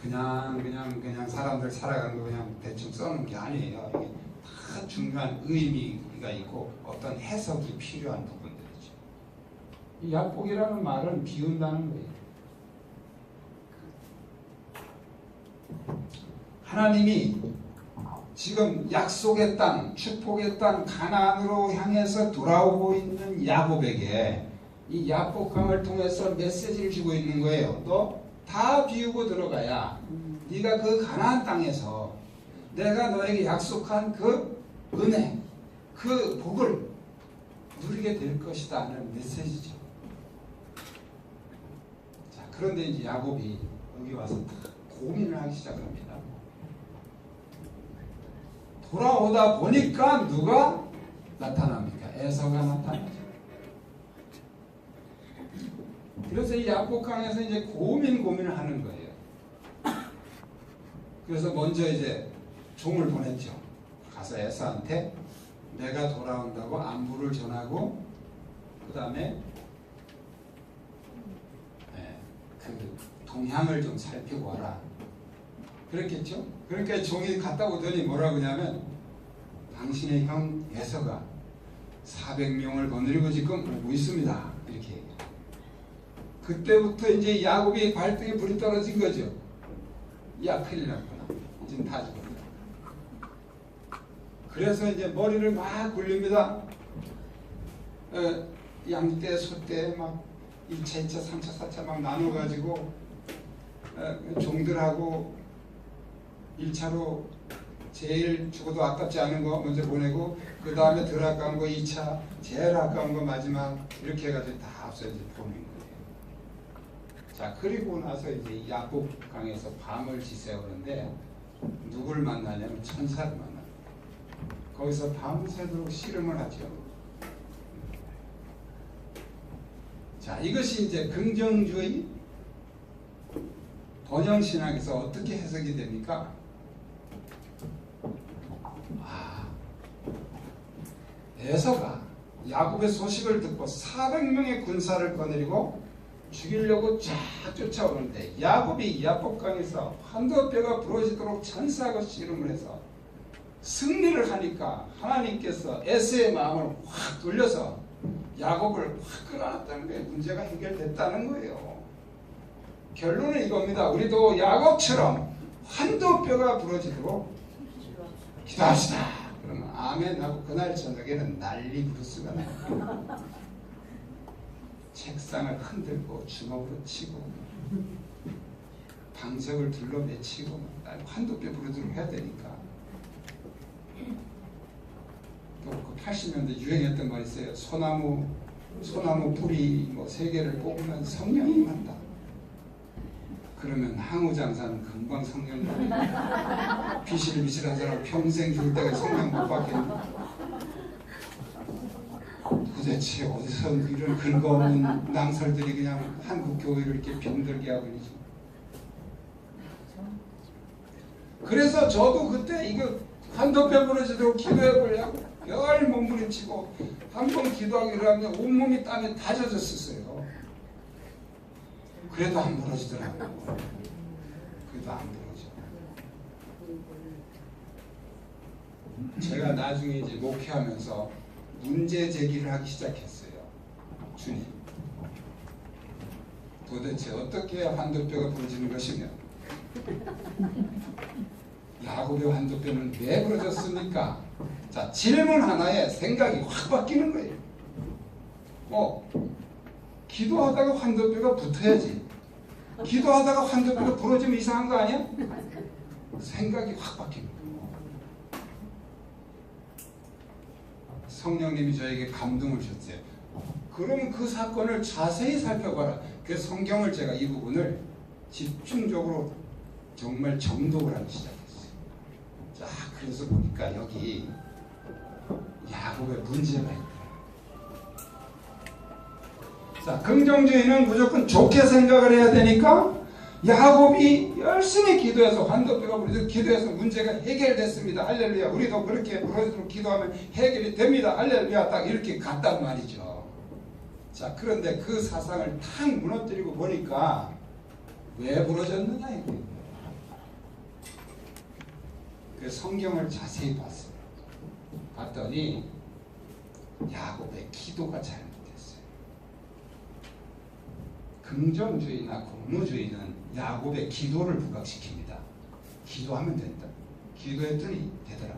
그냥 사람들 살아가는 거 그냥 대충 써놓은 게 아니에요. 이게 다 중요한 의미가 있고 어떤 해석이 필요한 부분들이죠. 이 야복이라는 말은 비운다는 거예요. 하나님이 지금 약속의 땅, 축복의 땅 가나안으로 향해서 돌아오고 있는 야곱에게 이 야복강을 통해서 메시지를 주고 있는 거예요. 너 다 비우고 들어가야 네가 그 가나안 땅에서 내가 너에게 약속한 그 은혜, 그 복을 누리게 될 것이다 하는 메시지죠. 자, 그런데 이제 야곱이 여기 와서 다 고민을 하기 시작합니다. 돌아오다 보니까 누가 나타납니까? 에서가 나타나죠. 그래서 이 야복강에서 이제 고민을 하는 거예요. 그래서 먼저 이제 종을 보냈죠. 가서 에서한테 내가 돌아온다고 안부를 전하고 그 다음에 그 동향을 좀 살피고 와라. 그랬겠죠? 그러니까 종이 갔다 오더니 뭐라고 하냐면 당신의 형 에서가 400명을 거느리고 지금 오고 있습니다. 이렇게 얘기해요. 그때부터 이제 야곱이 발등에 불이 떨어진 거죠. 야, 큰일 났구나. 지금 다 죽었다. 그래서 이제 머리를 막 굴립니다. 양떼, 소떼 막 1차, 2차, 3차, 4차 막 나눠가지고 종들하고 1차로 제일 죽어도 아깝지 않은 거 먼저 보내고 그 다음에 덜 아까운 거 2차, 제일 아까운 거 마지막 이렇게 해가지고 다 앞서 이제 보낸 거예요. 자, 그리고 나서 이제 야복강에서 밤을 지새우는데 누굴 만나냐면 천사를 만나요. 거기서 밤새도록 씨름을 하죠. 자, 이것이 이제 긍정주의 번영신학에서 어떻게 해석이 됩니까? 에서가 야곱의 소식을 듣고 400명의 군사를 거느리고 죽이려고 쫙 쫓아오는데 야곱이 야복강에서 한두 뼈가 부러지도록 천사하고 씨름을 해서 승리를 하니까 하나님께서 에서의 마음을 확 돌려서 야곱을 확 끌어놨다는 거예요. 문제가 해결됐다는 거예요. 결론은 이겁니다. 우리도 야곱처럼 환도뼈가 부러지도록 기도합시다. 그러면 아멘 하고 그날 저녁에는 난리 부르스가 나요. 책상을 흔들고 주먹으로 치고 방석을 둘러매치고 환도뼈 부러지도록 해야 되니까. 또 그 80년대 유행했던 말 있어요. 소나무 뿌리 뭐 3개를 뽑으면 성령이 임한다. 그러면 항우장사는 금방 성령 비실비실한 사람 평생 죽을 때까지 성령 못 받겠네. 도대체 어디서 이런 근거 없는 낭설들이 그냥 한국 교회를 이렇게 병들게 하고 있지. 그래서 저도 그때 이거 환도뼈 부러지도록 기도해 보려고 열 몸부림치고 한 번 기도하기로 하면 온몸이 땀에 다 젖었었어요. 그래도 안 부러지더라고요. 그래도 안 부러져. 제가 나중에 이제 목회하면서 문제 제기를 하기 시작했어요. 주님, 도대체 어떻게 해야 환도뼈가 부러지는 것이며 야곱의 환도뼈는 왜 부러졌습니까? 자, 질문 하나에 생각이 확 바뀌는 거예요. 기도하다가 환도뼈가 붙어야지. 기도하다가 환도뼈가 부러지면 이상한 거 아니야? 생각이 확 바뀌는 거예요. 성령님이 저에게 감동을 주셨어요. 그럼 그 사건을 자세히 살펴봐라. 그 성경을 제가 이 부분을 집중적으로 정말 정독을 하기 시작했어요. 자, 그래서 보니까 여기 야곱의 문제가 있다. 자, 긍정주의는 무조건 좋게 생각을 해야 되니까 야곱이 열심히 기도해서 환도뼈가 부러져 기도해서 문제가 해결됐습니다. 할렐루야. 우리도 그렇게 부러지도록 기도하면 해결이 됩니다. 할렐루야. 딱 이렇게 갔단 말이죠. 자, 그런데 그 사상을 탁 무너뜨리고 보니까 왜 부러졌느냐 이거예요. 그 성경을 자세히 봤어요. 봤더니 야곱의 기도가 잘못됐어요. 긍정주의나 공로주의는 야곱의 기도를 부각시킵니다. 기도하면 된다. 기도했더니 되더라.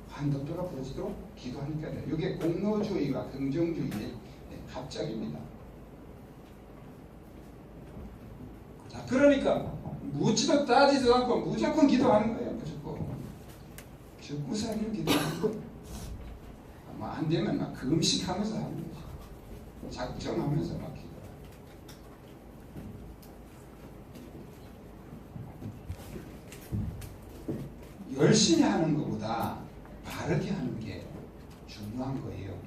환도뼈가 부러지도록 기도하니까 돼요. 이게 공로주의와 긍정주의의 합작입니다. 자, 그러니까 묻지도 따지도 않고 무조건 기도하는 거예요. 무조건 죽고 살기를 기도하는 거예요. 안 되면 막 금식하면서 하는 거죠. 작정하면서 막 기도. 열심히 하는 것보다 바르게 하는 게 중요한 거예요.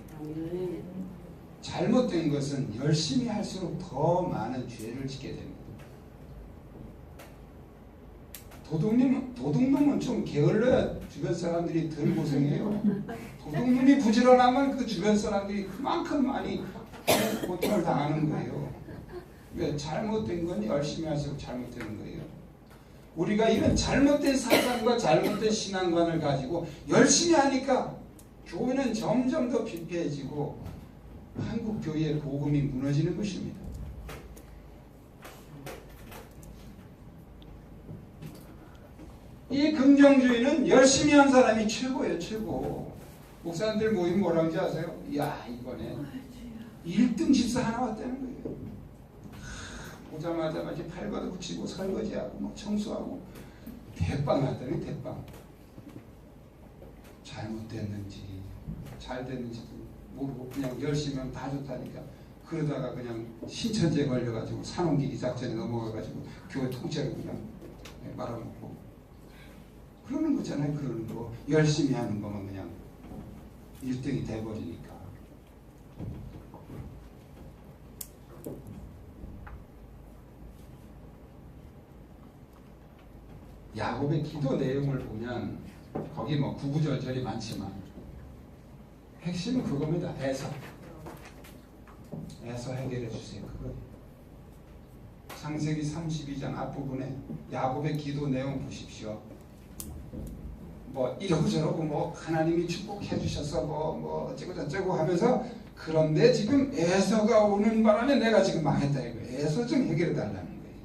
잘못된 것은 열심히 할수록 더 많은 죄를 짓게 됩니다. 도둑놈은 좀 게을러야 주변 사람들이 덜 고생해요. 도둑놈이 부지런하면 그 주변 사람들이 그만큼 많이 고통을 당하는 거예요. 왜? 잘못된 건 열심히 할수록 잘못되는 거예요. 우리가 이런 잘못된 사상과 잘못된 신앙관을 가지고 열심히 하니까 교회는 점점 더 피폐해지고 한국 교회의 복음이 무너지는 것입니다. 이 긍정주의는 열심히 한 사람이 최고예요. 최고. 목사님들 모임 뭐라 하는지 아세요? 야, 이번에 1등 집사 하나 왔다는 거예요. 오자마자 마치 팔과도 붙이고 설거지하고 뭐 청소하고 대빵 왔다니 대빵. 잘못됐는지 잘 됐는지도 모르고 그냥 열심히 하면 다 좋다니까 그러다가 그냥 신천지에 걸려가지고 산옮기기 작전에 넘어가가지고 교회 통째로 그냥 말아먹고 그러는 거잖아요. 그러는 거 열심히 하는 거면 그냥 1등이 돼버리니까. 야곱의 기도 내용을 보면 거기 뭐 구구절절이 많지만 핵심은 그겁니다. 애서 해결해 주세요. 그거. 창세기 32장 앞부분에 야곱의 기도 내용 보십시오. 뭐 이러고 저러고 뭐 하나님이 축복해 주셔서 뭐 어쩌고 저쩌고 하면서 그런데 지금 에서가 오는 바람에 내가 지금 망했다 이거예요. 에서 좀 해결해 달라는 거예요.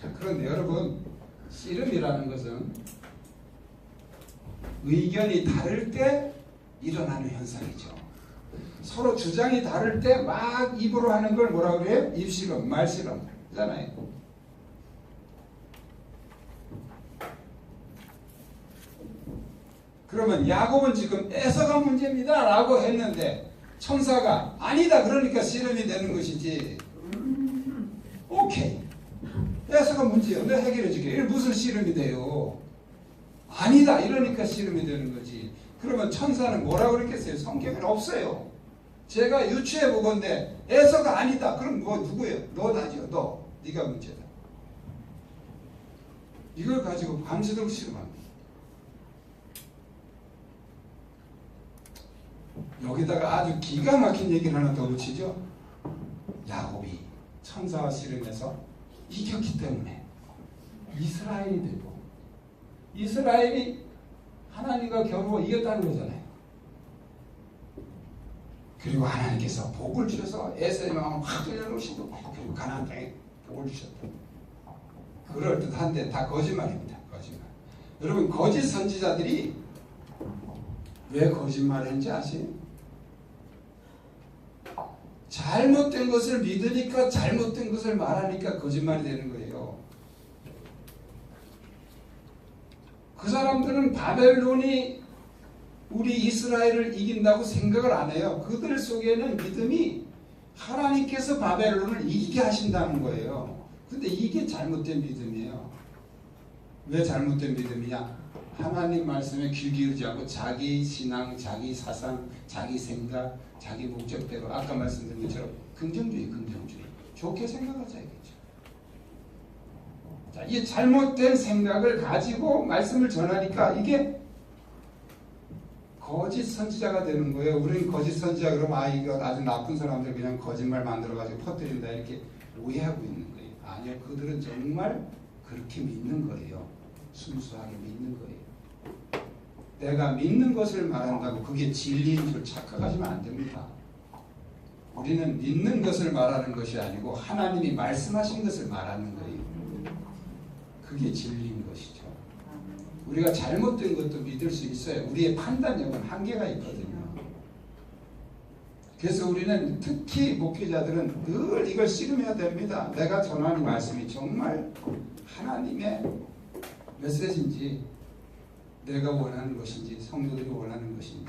자, 그런데 여러분 씨름이라는 것은 의견이 다를 때 일어나는 현상이죠. 서로 주장이 다를 때 막 입으로 하는 걸 뭐라 그래요? 입씨름, 말씨름 그잖아요. 그러면 야곱은 지금 에서가 문제입니다 라고 했는데 천사가 아니다 그러니까 씨름이 되는 것이지. 오케이, 에서가 문제예요. 내가 해결해 줄게. 이게 무슨 씨름이 돼요? 아니다 이러니까 씨름이 되는 거지. 그러면 천사는 뭐라고 그랬겠어요? 성경에는 없어요. 제가 유추해 보건데 에서가 아니다. 그럼 뭐 누구예요? 너다죠. 너. 네가 문제다. 이걸 가지고 밤새도록 씨름합니다. 여기다가 아주 기가 막힌 얘기를 하나 더 붙이죠. 야곱이 천사와 씨름해서 이겼기 때문에 이스라엘이 되고 이스라엘이 하나님과 겨루어 이겼다는 거잖아요. 그리고 하나님께서 복을 주셔서 에서의 마음을 확 돌려놓으시고 그리고 가나안 땅에 복을 주셨다. 그럴듯한데 다 거짓말입니다. 거짓말. 여러분 거짓 선지자들이 왜 거짓말했는지 아세요? 잘못된 것을 믿으니까 잘못된 것을 말하니까 거짓말이 되는 거예요. 그 사람들은 바벨론이 우리 이스라엘을 이긴다고 생각을 안 해요. 그들 속에는 믿음이 하나님께서 바벨론을 이기게 하신다는 거예요. 근데 이게 잘못된 믿음이에요. 왜 잘못된 믿음이냐? 하나님 말씀에 귀 기울이지 않고 자기 신앙, 자기 사상, 자기 생각, 자기 목적대로 아까 말씀드린 것처럼 긍정주의. 좋게 생각하자 이거죠. 자, 이 잘못된 생각을 가지고 말씀을 전하니까 이게 거짓 선지자가 되는 거예요. 우리는 거짓 선지자 그러면 이거 아주 나쁜 사람들 그냥 거짓말 만들어가지고 퍼뜨린다 이렇게 오해하고 있는 거예요. 아니요, 그들은 정말 그렇게 믿는 거예요. 순수하게 믿는 거예요. 내가 믿는 것을 말한다고 그게 진리인 줄 착각하시면 안 됩니다. 우리는 믿는 것을 말하는 것이 아니고 하나님이 말씀하신 것을 말하는 거예요. 그게 진리인 것이죠. 우리가 잘못된 것도 믿을 수 있어요. 우리의 판단력은 한계가 있거든요. 그래서 우리는 특히 목회자들은 늘 이걸 씨름해야 됩니다. 내가 전하는 말씀이 정말 하나님의 메시지인지 내가 원하는 것인지 성도들이 원하는 것인지.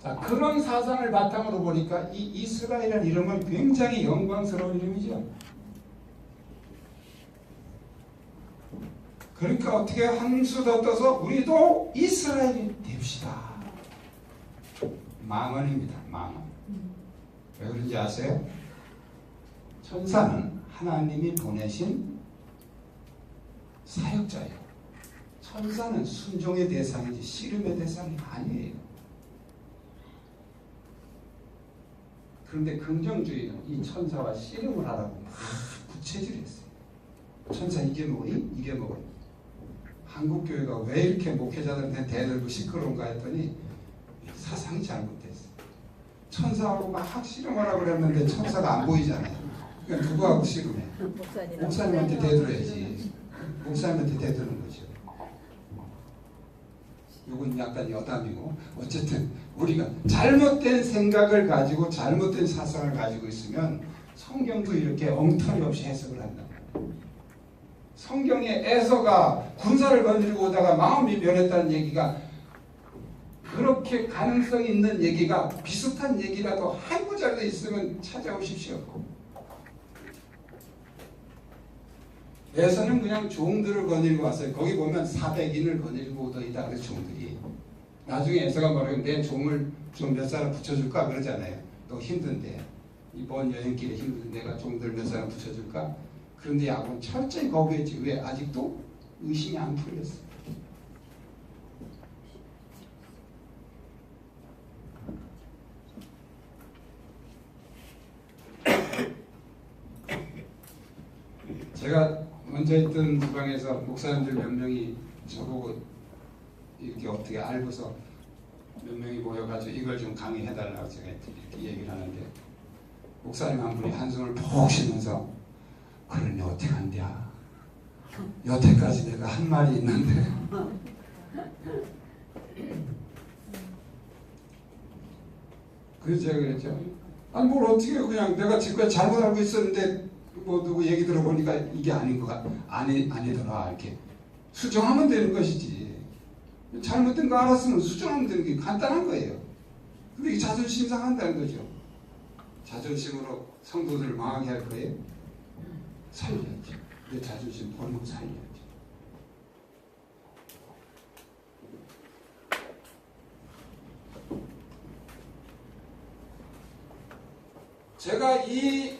자, 그런 사상을 바탕으로 보니까 이 이스라엘이라는 이름은 굉장히 영광스러운 이름이죠. 그러니까 어떻게 한 수 더 떠서 우리도 이스라엘이 됩시다. 망언입니다. 망언. 왜 그런지 아세요? 천사는 하나님이 보내신 사역자예요. 천사는 순종의 대상이지 씨름의 대상이 아니에요. 그런데 긍정주의는 이 천사와 씨름을 하라고 막 구체질했어요. 천사 이게 뭐니? 이게 뭐니? 한국교회가 왜 이렇게 목회자들한테 대들고 시끄러운가 했더니 사상이 잘못됐어요. 천사하고 막 씨름하라고 그랬는데 천사가 안 보이잖아요. 그러니까 누구하고 씨름해? 목사님한테 대들어야지. 목사님한테 대드는 거죠. 이건 약간 여담이고 어쨌든 우리가 잘못된 생각을 가지고 잘못된 사상을 가지고 있으면 성경도 이렇게 엉터리 없이 해석을 한다. 성경에 에서가 군사를 건드리고 오다가 마음이 변했다는 얘기가 그렇게 가능성 있는 얘기가 비슷한 얘기라도 한 구절도 있으면 찾아오십시오. 에서는 그냥 종들을 거느리고 왔어요. 거기 보면 400인을 거느리고 오더이다. 그래서 종들이 나중에 에서가 말하면 내 종을 좀 몇 사람 붙여줄까 그러잖아요. 너 힘든데 이번 여행길에 힘든데 내가 종들 몇 사람 붙여줄까? 그런데 야곱은 철저히 거부했지. 왜? 아직도 의심이 안 풀렸어. 제가 먼저 있던 지방에서 목사님들 몇 명이 저보고 이렇게 어떻게 알고서 몇 명이 모여가지고 이걸 좀 강의해달라고 제가 이렇게 얘기를 하는데 목사님 한 분이 한숨을 푹 쉬면서 그러니 어떻게 한대야 여태까지 내가 한 말이 있는데 그래서 제가 그랬죠. 아니 뭘 어떻게 해요. 그냥 내가 지금까지 잘못 알고 있었는데 뭐 누구 얘기 들어보니까 이게 아닌 거가 아니더라 이렇게 수정하면 되는 것이지. 잘못된 거 알았으면 수정하면 되는 게 간단한 거예요. 근데 이게 자존심 상한다는 거죠. 자존심으로 성도들을 망하게 할 거예요. 살려야지. 내 자존심 버리고 살려야지. 제가 이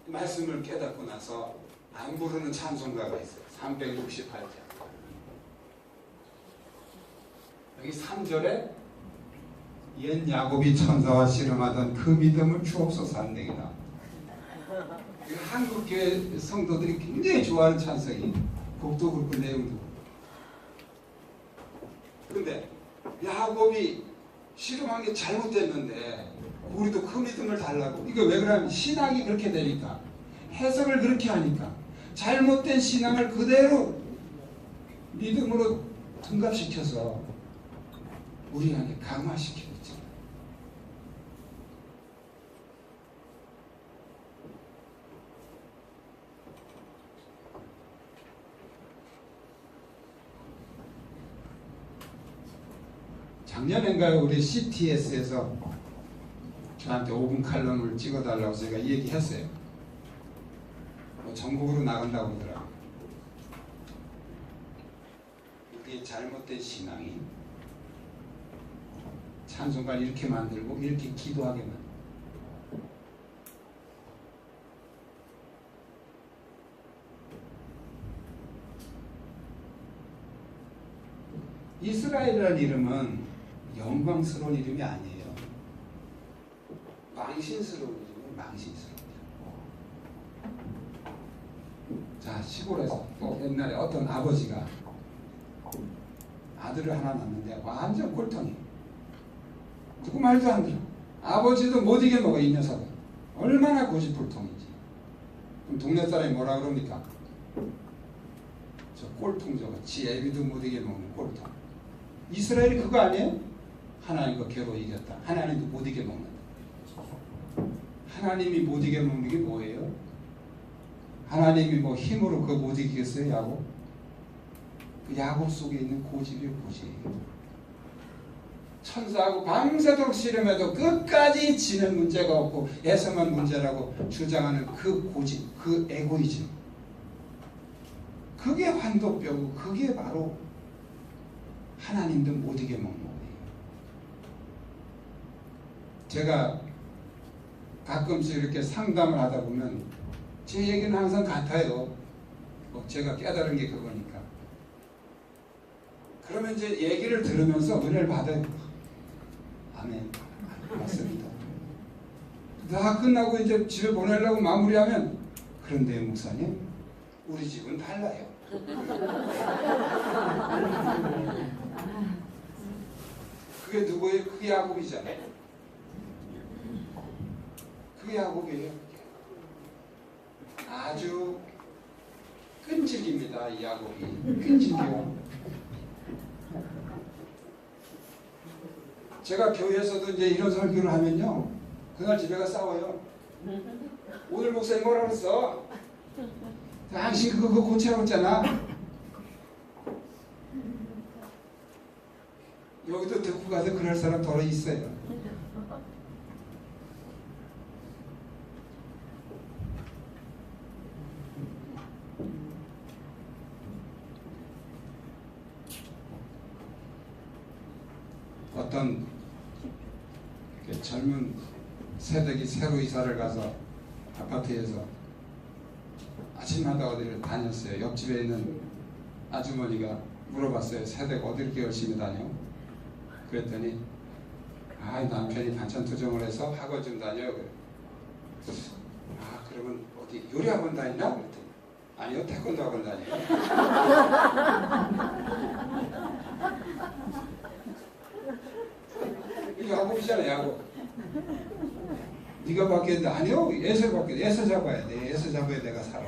말씀을 깨닫고 나서 안 부르는 찬송가가 있어요. 368장. 여기 3절에 옛 야곱이 천사와 씨름하던 그 믿음을 주옵소서 하는 얘기다. 한국교회 성도들이 굉장히 좋아하는 찬송이 곡도 그렇고 내용도. 그런데 야곱이 씨름한 게 잘못됐는데 우리도 그 믿음을 달라고. 이거 왜 그러냐면 신앙이 그렇게 되니까 해석을 그렇게 하니까 잘못된 신앙을 그대로 믿음으로 둔갑시켜서 우리 안에 강화시키고 있잖아요. 작년인가요? 우리 CTS에서 저한테 5분 칼럼을 찍어달라고 제가 얘기했어요. 뭐 전국으로 나간다고 그러더라고요. 우리의 잘못된 신앙이 찬송가를 이렇게 만들고 이렇게 기도하게 만들고 이스라엘이라는 이름은 영광스러운 이름이 아니에요. 망신스러운 이름은 망신스러운 이름. 자, 시골에서 또 옛날에 어떤 아버지가 아들을 하나 낳는데 완전 꼴통이. 누구 말도 안 들어. 아버지도 못 이겨 먹어 이 녀석은. 얼마나 고집불통인지. 그럼 동네 사람이 뭐라 그럽니까? 저 꼴통 저거 지 애비도 못 이겨 먹는 꼴통. 이스라엘이 그거 아니에요? 하나님과 겨루 이겼다. 하나님도 못 이겨 먹는다. 하나님이 못 이겨 먹는 게 뭐예요? 하나님이 뭐 힘으로 그거 못 이기겠어요? 야곱? 그 야곱 속에 있는 고집이요 고집. 천사하고 밤새도록 씨름해도 끝까지 지는 문제가 없고 애서만 문제라고 주장하는 그 고집, 그 에고이즘. 그게 환도뼈고 그게 바로 하나님도 못 이겨 먹는 거예요. 제가 가끔씩 이렇게 상담을 하다 보면 제 얘기는 항상 같아요. 뭐 제가 깨달은 게 그거니까. 그러면 이제 얘기를 들으면서 은혜를 받아요. 아멘. 맞습니다. 다 끝나고 이제 집에 보내려고 마무리하면 그런데 목사님 우리 집은 달라요. 그게 누구예요? 그게 야곱이잖아요. 그게 야곱이에요. 아주 끈질깁니다. 이 야곱이 끈질겨요. 제가 교회에서도 이제 이런 설교를 하면요, 그날 집에 가 싸워요. 오늘 목사님 뭐라 그랬어? 당신 그거 고치라고 했잖아. 여기도 듣고 가서 그럴 사람 더러 있어요. 어떤 젊은 세대기 새로 이사를 가서 아파트에서 아침마다 어디를 다녔어요. 옆집에 있는 아주머니가 물어봤어요. 세대가 어디 이렇게 열심히 다녀? 그랬더니 남편이 반찬 투정을 해서 학원 좀 다녀요. 그래. 그러면 어디 요리학원 다니나? 그랬더니 아니요, 태권도 학원 다녀요. 이거 야곱이잖아요, 야곱. 네가 받겠는데 아니요, 예서 받겠. 예서 잡아야 돼. 예서 잡아야 내가 살아.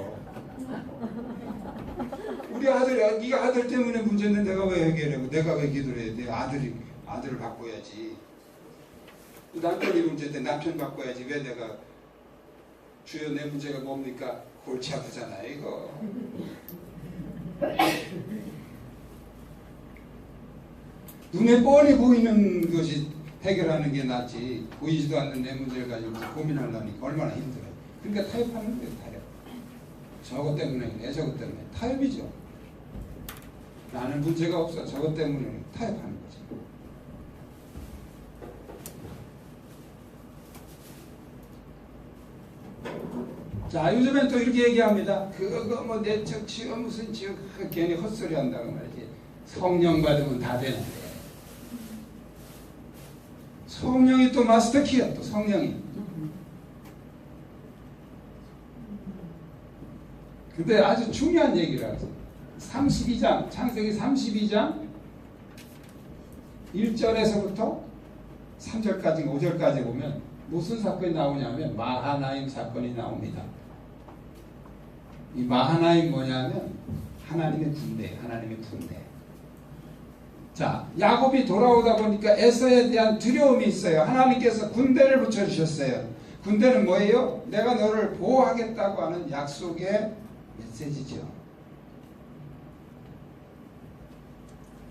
우리 아들, 네가 아들 때문에 문제인데 내가 왜 해결하고 내가 왜 기도를 해야 돼? 아들을 바꿔야지. 남편이 문제인데 남편 바꿔야지. 왜 내가 주여 내 문제가 뭡니까? 골치 아프잖아요, 이거. 눈에 뻔히 보이는 것이 해결하는 게 낫지 보이지도 않는 내 문제를 가지고 고민하려니까 얼마나 힘들어요. 그러니까 타협하는 거예요. 타협. 저것 때문에 저것 때문에 타협이죠. 나는 문제가 없어. 저것 때문에 타협하는 거지. 자, 요즘엔 또 이렇게 얘기합니다. 그거 뭐 내적 치유 무슨 치유 괜히 헛소리 한다고 말이지. 성령 받으면 다 되는데. 성령이 또 마스터키야. 또 성령이. 근데 아주 중요한 얘기를 하죠. 32장 창세기 32장 1절에서부터 3절까지 5절까지 보면 무슨 사건이 나오냐면 마하나임 사건이 나옵니다. 이 마하나임 뭐냐면 하나님의 군대, 하나님의 군대. 자, 야곱이 돌아오다 보니까 에서에 대한 두려움이 있어요. 하나님께서 군대를 붙여주셨어요. 군대는 뭐예요? 내가 너를 보호하겠다고 하는 약속의 메시지죠.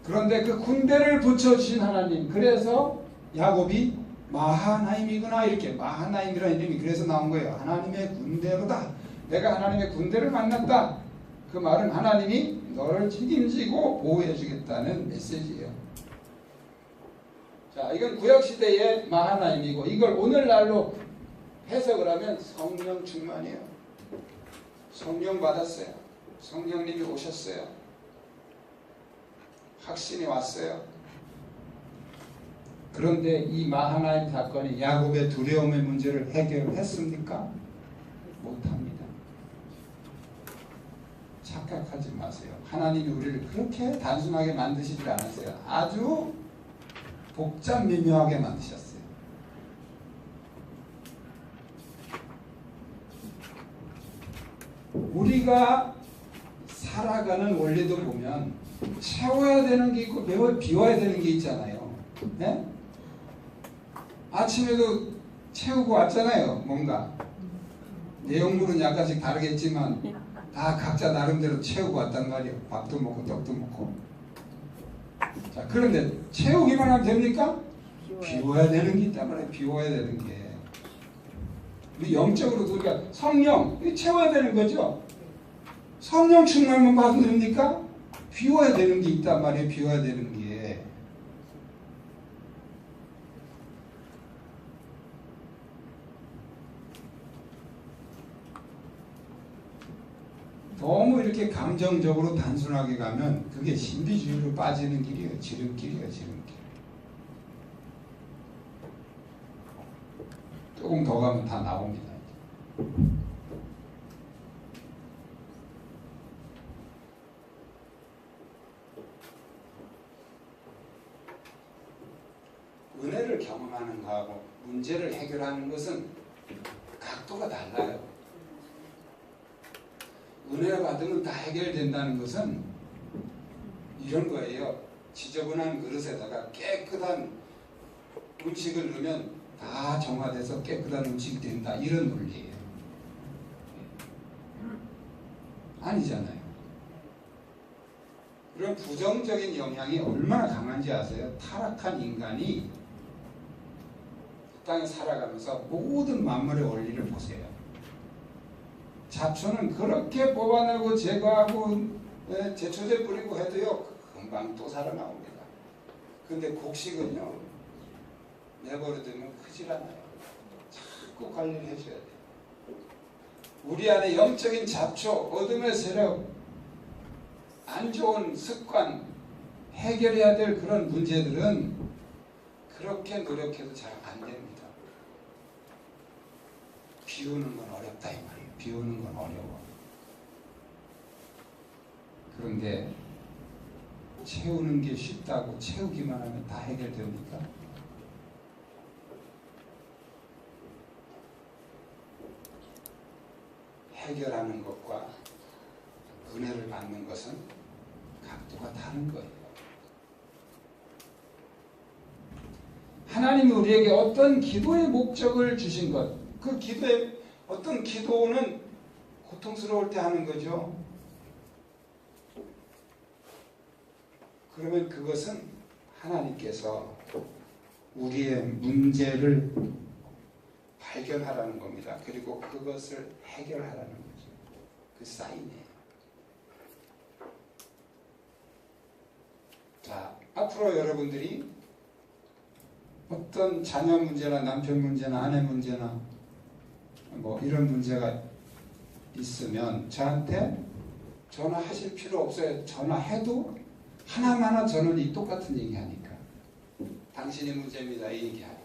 그런데 그 군대를 붙여주신 하나님, 그래서 야곱이 마하나임이구나, 이렇게 마하나임이라는 이름이 그래서 나온 거예요. 하나님의 군대로다. 내가 하나님의 군대를 만났다. 그 말은 하나님이 너를 책임지고 보호해 주겠다는 메시지예요. 자, 이건 구약시대의 마하나임이고, 이걸 오늘날로 해석을 하면 성령 충만이에요. 성령 받았어요. 성령님이 오셨어요. 확신이 왔어요. 그런데 이 마하나임 사건이 야곱의 두려움의 문제를 해결했습니까? 못합니다. 착각하지 마세요. 하나님이 우리를 그렇게 단순하게 만드시지 않았어요. 아주 복잡 미묘하게 만드셨어요. 우리가 살아가는 원리도 보면 채워야 되는 게 있고 비워야 되는 게 있잖아요. 네? 아침에도 채우고 왔잖아요. 뭔가 내용물은 약간씩 다르겠지만 다 각자 나름대로 채우고 왔단 말이에요. 밥도 먹고 떡도 먹고. 자, 그런데 채우기만 하면 됩니까? 비워야 되는 게 있단 말이에요. 비워야 되는 게. 우리 영적으로도 우리가 성령 채워야 되는 거죠. 성령 충만만 받으면 됩니까? 비워야 되는 게 있단 말이에요. 비워야 되는 게. 너무 이렇게 감정적으로 단순하게 가면 그게 신비주의로 빠지는 길이에요. 지름길이에요. 지름길. 조금 더 가면 다 나옵니다. 은혜를 경험하는 거하고 문제를 해결하는 것은 각도가 달라요. 은혜 받으면 다 해결된다는 것은 이런 거예요. 지저분한 그릇에다가 깨끗한 음식을 넣으면 다 정화돼서 깨끗한 음식이 된다. 이런 논리예요. 아니잖아요. 그런 부정적인 영향이 얼마나 강한지 아세요? 타락한 인간이 이 땅에 살아가면서 모든 만물의 원리를 보세요. 잡초는 그렇게 뽑아내고 제거하고 제초제 뿌리고 해도요 금방 또 살아나옵니다. 근데 곡식은요 내버려두면 크질 않아요. 자꾸 관리를 해줘야 돼요. 우리 안에 영적인 잡초, 어둠의 세력, 안 좋은 습관 해결해야 될 그런 문제들은 그렇게 노력해도 잘 안 됩니다. 비우는 건 어렵다 이 말이에요. 비우는 건 어려워. 그런데 채우는 게 쉽다고 채우기만 하면 다 해결됩니까? 해결하는 것과 은혜를 받는 것은 각도가 다른 거예요. 하나님이 우리에게 어떤 기도의 목적을 주신 것, 그 기도의 어떤 기도는 고통스러울 때 하는 거죠. 그러면 그것은 하나님께서 우리의 문제를 발견하라는 겁니다. 그리고 그것을 해결하라는 거죠. 그 사인이에요. 자, 앞으로 여러분들이 어떤 자녀 문제나 남편 문제나 아내 문제나 뭐 이런 문제가 있으면 저한테 전화하실 필요 없어요. 전화해도 하나마나 저는 이 똑같은 얘기하니까 당신의 문제입니다. 이 얘기하니까.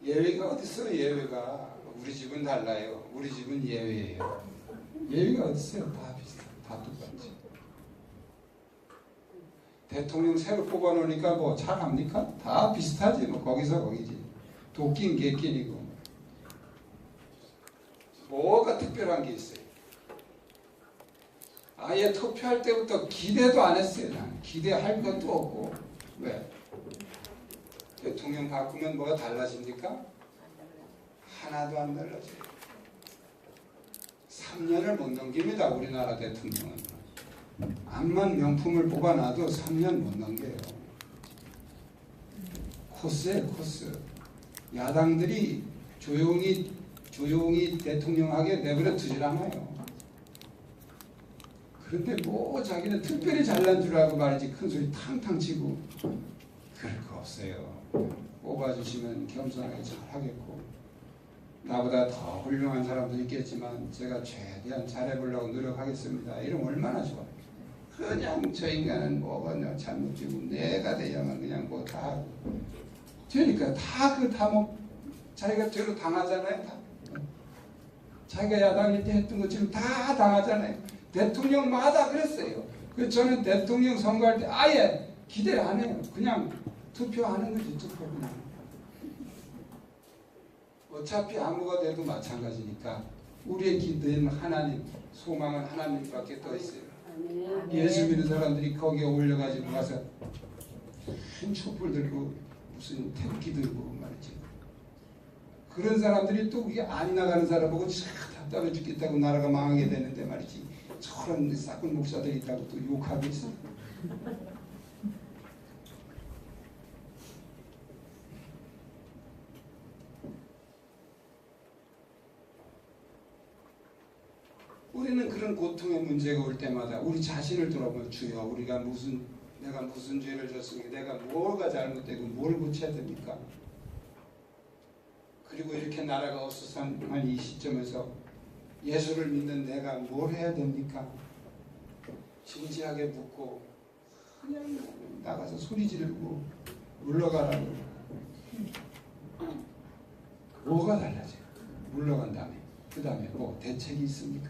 예외가 어디 있어요? 예외가. 우리 집은 달라요. 우리 집은 예외예요. 예외가 어디 있어요? 다 비슷해. 다 똑같지. 대통령 새로 뽑아놓으니까 뭐 잘합니까? 다 비슷하지. 뭐 거기서 거기지. 도끼는 개끼니고. 뭐가 특별한 게 있어요? 아예 투표할 때부터 기대도 안 했어요. 나는. 기대할 것도 없고. 왜? 대통령 바꾸면 뭐가 달라집니까? 하나도 안 달라져요. 3년을 못 넘깁니다. 우리나라 대통령은. 암만 명품을 뽑아놔도 3년 못 넘겨요. 코스예요, 코스. 야당들이 조용히 대통령하게 내버려 두질 않아요. 그런데 뭐 자기는 특별히 잘난 줄 알고 말이지 큰 소리 탕탕 치고 그럴 거 없어요. 뽑아주시면 겸손하게 잘 하겠고 나보다 더 훌륭한 사람도 있겠지만 제가 최대한 잘해보려고 노력하겠습니다. 이러면 얼마나 좋아요. 그냥 저 인간은 뭐가 잘못지고 내가 돼야만 그냥 뭐 다 하고 되니까 다 뭐 자기가 죄로 당하잖아요. 다. 자기가 야당일 때 했던 것처럼 다 당하잖아요. 대통령마다 그랬어요. 그래서 저는 대통령 선거할 때 아예 기대를 안 해요. 그냥 투표하는 거지. 투표 그냥. 어차피 아무가 돼도 마찬가지니까 우리의 기대는 하나님, 소망은 하나님밖에 더 있어요. 예수 믿는 사람들이 거기에 올려가지고 가서 큰 촛불 들고 무슨 태극기 들고 말이지. 그런 사람들이 또 그게 안 나가는 사람 보고 참 답답해 죽겠다고 나라가 망하게 되는데 말이지. 저런 싹군 목사들이 있다고 또 욕하고 있어. 우리는 그런 고통의 문제가 올 때마다 우리 자신을 돌아보면 주여 내가 무슨 죄를 졌습니까? 내가 뭐가 잘못되고 뭘 고쳐야 됩니까? 그리고 이렇게 나라가 어수선한 이 시점에서 예수를 믿는 내가 뭘 해야 됩니까? 진지하게 묻고 그냥 나가서 소리 지르고 물러가라고. 뭐가 달라져요? 물러간 다음에 그 다음에 뭐 대책이 있습니까?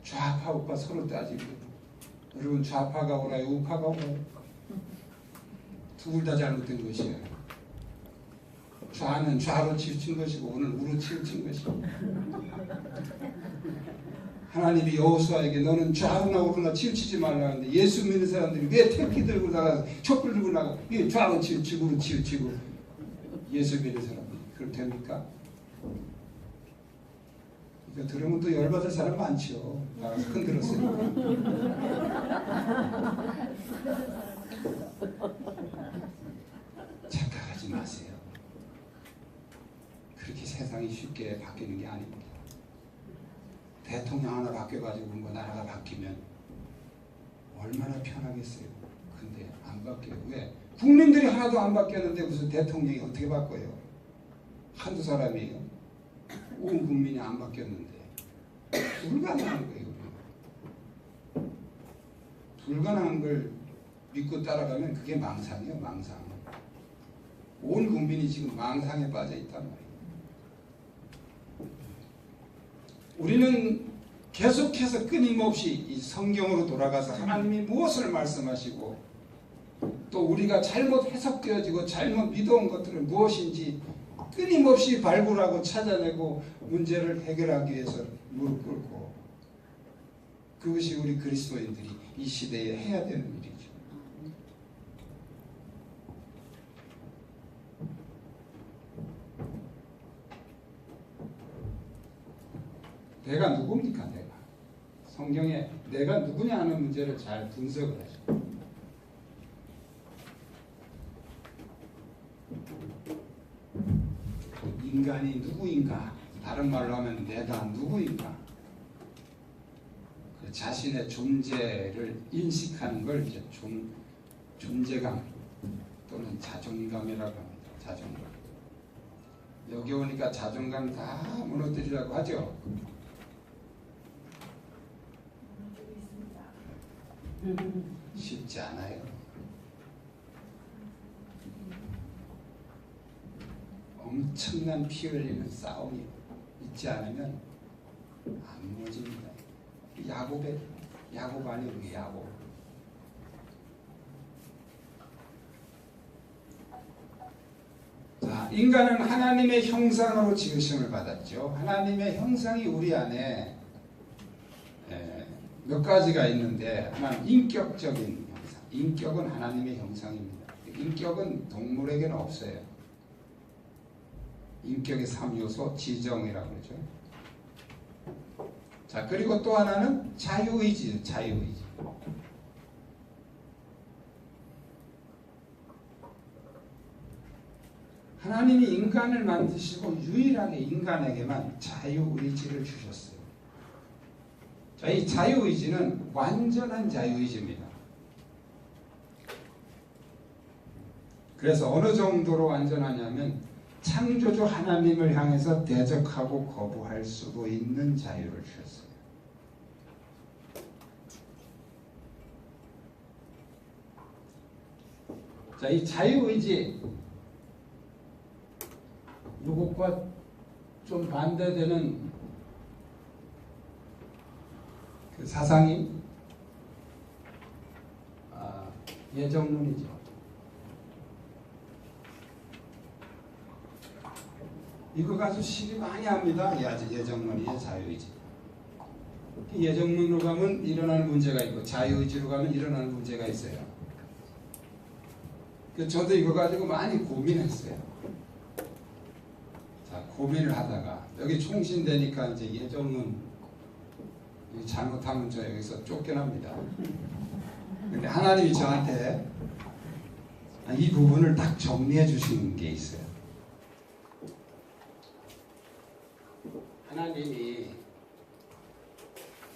좌파 우파 서로 따지고 여러분 좌파가 오라요 우파가 오라요? 둘 다 잘못된 것이에요. 좌는 좌로 치우친 것이고 우는 우로 치우친 것이고 하나님이 여호수아에게 너는 좌우나 우로나 치우치지 말라는데 예수 믿는 사람들이 왜 태극기 들고 나가서 촛불 들고 나가 이 좌로 치우치고 우로 치우치고 예수 믿는 사람들이 그럼 됩니까? 그러니까 들으면 또 열받을 사람 많죠. 나가서 흔들었으니까. 착각하지 마세요. 그렇게 세상이 쉽게 바뀌는 게 아닙니다. 대통령 하나 바뀌어가지고 뭐 나라가 바뀌면 얼마나 편하겠어요. 근데 안 바뀌어요. 왜? 국민들이 하나도 안 바뀌었는데 무슨 대통령이 어떻게 바꿔요? 한두 사람이에요. 온 국민이 안 바뀌었는데 불가능한 거예요. 불가능한 걸 믿고 따라가면 그게 망상이에요. 망상. 온 국민이 지금 망상에 빠져 있단 말이에요. 우리는 계속해서 끊임없이 이 성경으로 돌아가서 하나님이 무엇을 말씀하시고 또 우리가 잘못 해석되어지고 잘못 믿어온 것들은 무엇인지 끊임없이 발굴하고 찾아내고 문제를 해결하기 위해서 무릎 꿇고, 그것이 우리 그리스도인들이 이 시대에 해야 되는 일이죠. 내가 누굽니까? 내가 성경에 내가 누구냐 하는 문제를 잘 분석을 하죠. 인간이 누구인가? 다른 말로 하면 내가 누구인가? 그 자신의 존재를 인식하는 걸 이제 존재감 또는 자존감이라고 합니다. 자존감. 여기 오니까 자존감 다 무너뜨리라고 하죠. 쉽지 않아요. 엄청난 피 흘리는 싸움이 있지 않으면 안 무너집니다. 야곱 아니에요, 이게 야곱. 자, 인간은 하나님의 형상으로 지으심을 받았죠. 하나님의 형상이 우리 안에 몇 가지가 있는데, 하나는 인격적인 형상. 인격은 하나님의 형상입니다. 인격은 동물에게는 없어요. 인격의 3요소, 지정이라고 그러죠. 자, 그리고 또 하나는 자유의지, 자유의지. 하나님이 인간을 만드시고 유일하게 인간에게만 자유의지를 주셨어요. 자, 이 자유의지는 완전한 자유의지입니다. 그래서 어느 정도로 완전하냐면 창조주 하나님을 향해서 대적하고 거부할 수도 있는 자유를 주셨어요. 자, 이 자유의지, 이것과 좀 반대되는 그 사상이 예정론이죠. 이거 가지고 시비 많이 합니다. 예정론이에요, 자유의지. 예정론으로 가면 일어나는 문제가 있고 자유의지로 가면 일어나는 문제가 있어요. 저도 이거 가지고 많이 고민했어요. 자, 고민을 하다가 여기 총신되니까 이제 예정론 잘못하면 저 여기서 쫓겨납니다. 근데 하나님이 저한테 이 부분을 딱 정리해 주시는 게 있어요. 하나님이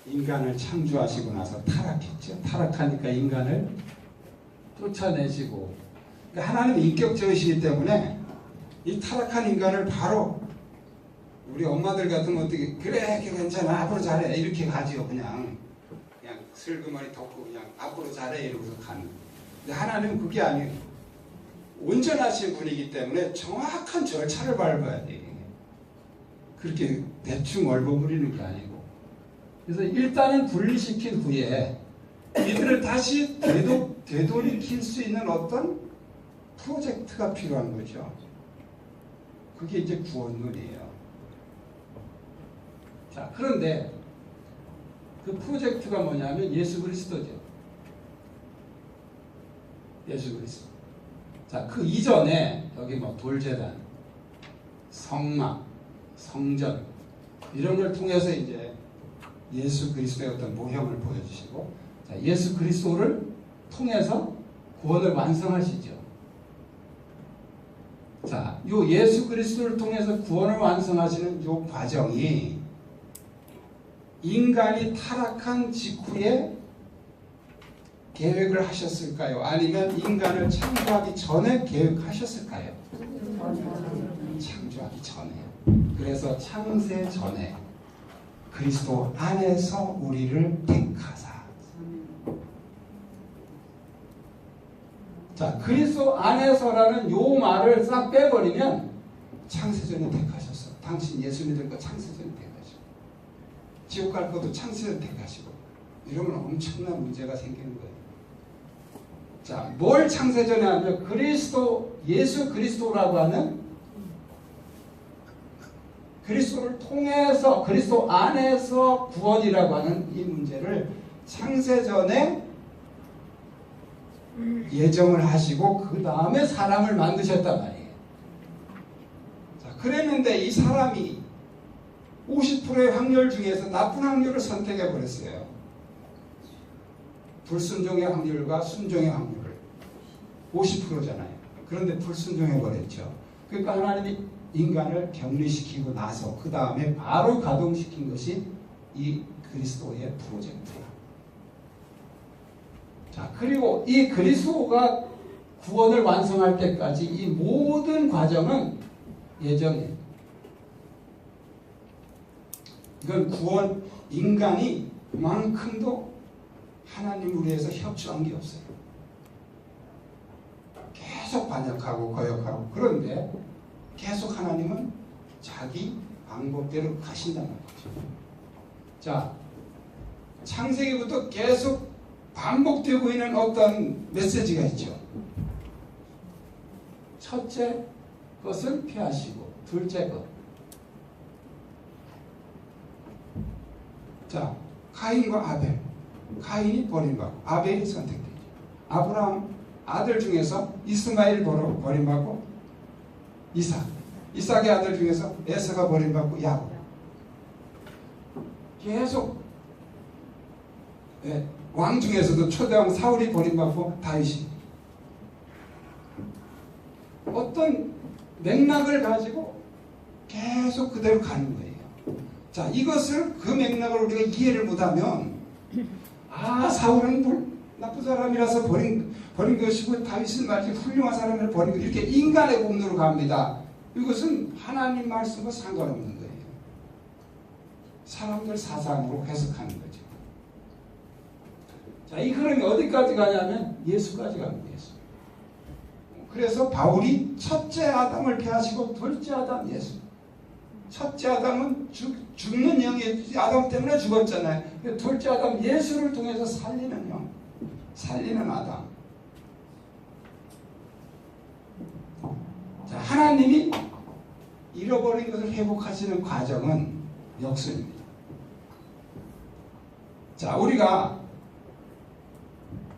인간을 창조하시고 나서 타락했죠. 타락하니까 인간을 쫓아내시고, 그러니까 하나님은 인격적이시기 때문에 이 타락한 인간을 바로, 우리 엄마들 같으면 어떻게 그래 괜찮아 앞으로 잘해 이렇게 가지요. 그냥 슬그머니 덮고 그냥 앞으로 잘해 이러고서 가는. 근데 하나님은 그게 아니에요. 온전하신 분이기 때문에 정확한 절차를 밟아야 돼. 그렇게 대충 얼버무리는 게 아니고. 그래서 일단은 분리시킨 후에 이들을 다시 되돌이킬 수 있는 어떤 프로젝트가 필요한 거죠. 그게 이제 구원론이에요. 자, 그런데 그 프로젝트가 뭐냐면 예수 그리스도죠. 예수 그리스도. 자, 그 이전에 여기 뭐 돌제단, 성막, 성전 이런 걸 통해서 이제 예수 그리스도의 어떤 모형을 보여주시고, 자, 예수 그리스도를 통해서 구원을 완성하시죠. 자, 요 예수 그리스도를 통해서 구원을 완성하시는 요 과정이 인간이 타락한 직후에 계획을 하셨을까요? 아니면 인간을 창조하기 전에 계획하셨을까요? 창조하기 전에. 그래서 창세 전에 그리스도 안에서 우리를 택하사. 자, 그리스도 안에서라는 요 말을 싹 빼버리면 창세 전에 택하셨어. 당신 예수 믿을 거 창세 전에 택하셨어. 지옥 갈 것도 창세전 택하시고 이러면 엄청난 문제가 생기는 거예요. 자, 뭘 창세전에 하면 그리스도, 예수 그리스도라고 하는 그리스도를 통해서 그리스도 안에서 구원이라고 하는 이 문제를 창세전에 예정을 하시고 그 다음에 사람을 만드셨단 말이에요. 자, 그랬는데 이 사람이 50%의 확률 중에서 나쁜 확률을 선택해 버렸어요. 불순종의 확률과 순종의 확률을 50%잖아요. 그런데 불순종해 버렸죠. 그러니까 하나님이 인간을 격리시키고 나서 그 다음에 바로 가동시킨 것이 이 그리스도의 프로젝트야. 자, 그리고 이 그리스도가 구원을 완성할 때까지 이 모든 과정은 예정이에요. 이건 구원, 인간이 그만큼도 하나님을 위해서 협조한 게 없어요. 계속 반역하고 거역하고 그런데 계속 하나님은 자기 방법대로 가신다는 거죠. 자, 창세기부터 계속 반복되고 있는 어떤 메시지가 있죠. 첫째 것을 피하시고 둘째 것. 자, 카인과 아벨. 카인이 버림받고 아벨이 선택되죠. 아브라함 아들 중에서 이스마엘 버림받고 이삭. 이삭의 아들 중에서 에서가 버림받고 야곱. 계속 왕 중에서도 초대왕 사울이 버림받고 다윗이. 어떤 맥락을 가지고 계속 그대로 가는 거예요. 자, 이것을 그 맥락을 우리가 이해를 못하면 사울은 나쁜 사람이라서 버린 것이고 다윗은 말이지 훌륭한 사람을 버린 것 이렇게 인간의 공로로 갑니다. 이것은 하나님 말씀과 상관없는 거예요. 사람들 사상으로 해석하는 거죠. 자, 이 흐름이 어디까지 가냐면 예수까지 갑니다. 예수. 그래서 바울이 첫째 아담을 폐하시고 둘째 아담 예수. 첫째 아담은 죽는 영이 아담 때문에 죽었잖아요. 둘째 아담 예수를 통해서 살리는 영, 살리는 아담. 자, 하나님이 잃어버린 것을 회복하시는 과정은 역설입니다. 자, 우리가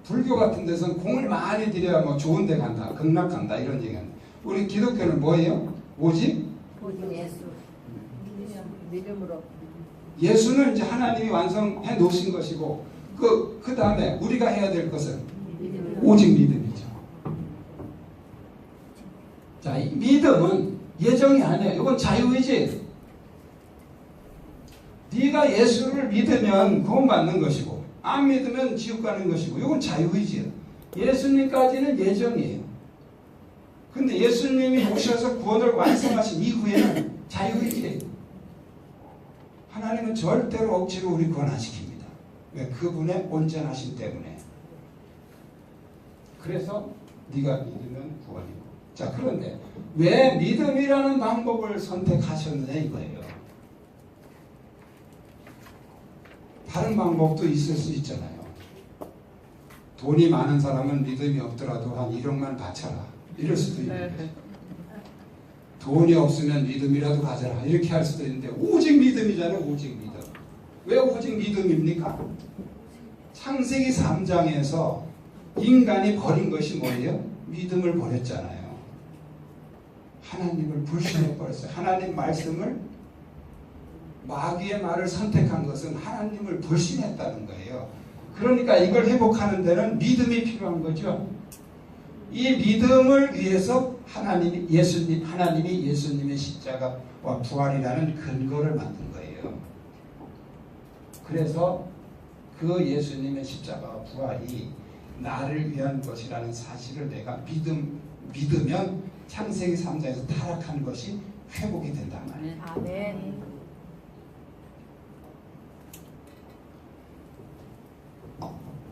불교 같은 데서는 공을 많이 들여야 뭐 좋은 데 간다, 극락 간다 이런 얘기하는데 우리 기독교는 뭐예요? 오직 예수. 믿음으로. 예수는 이제 하나님이 완성해 놓으신 것이고 그 다음에 우리가 해야 될 것은 오직 믿음이죠. 자, 이 믿음은 예정이 아니에요. 이건 자유의지. 네가 예수를 믿으면 구원받는 것이고 안 믿으면 지옥 가는 것이고 이건 자유의지예요. 예수님까지는 예정이에요. 근데 예수님이 오셔서 구원을 완성하신 이후에는 자유의지예요. 하나님은 절대로 억지로 우리 구원 안 시킵니다. 왜? 그분의 온전하심 때문에. 그래서 네가 믿으면 구원이고. 자, 그런데 왜 믿음이라는 방법을 선택하셨느냐 이거예요. 다른 방법도 있을 수 있잖아요. 돈이 많은 사람은 믿음이 없더라도 한 1억만 바쳐라 이럴 수도 있는 거죠. 돈이 없으면 믿음이라도 가져라 이렇게 할 수도 있는데 오직 믿음이잖아요. 오직 믿음. 왜 오직 믿음입니까? 창세기 3장에서 인간이 버린 것이 뭐예요? 믿음을 버렸잖아요. 하나님을 불신해버렸어요. 하나님 말씀을 마귀의 말을 선택한 것은 하나님을 불신했다는 거예요. 그러니까 이걸 회복하는 데는 믿음이 필요한 거죠. 이 믿음을 위해서 하나님이 예수님의 십자가와 부활이라는 근거를 만든 거예요. 그래서 그 예수님의 십자가와 부활이 나를 위한 것이라는 사실을 내가 믿으면 창세기 3장에서 타락한 것이 회복이 된단 말이에요. 아멘.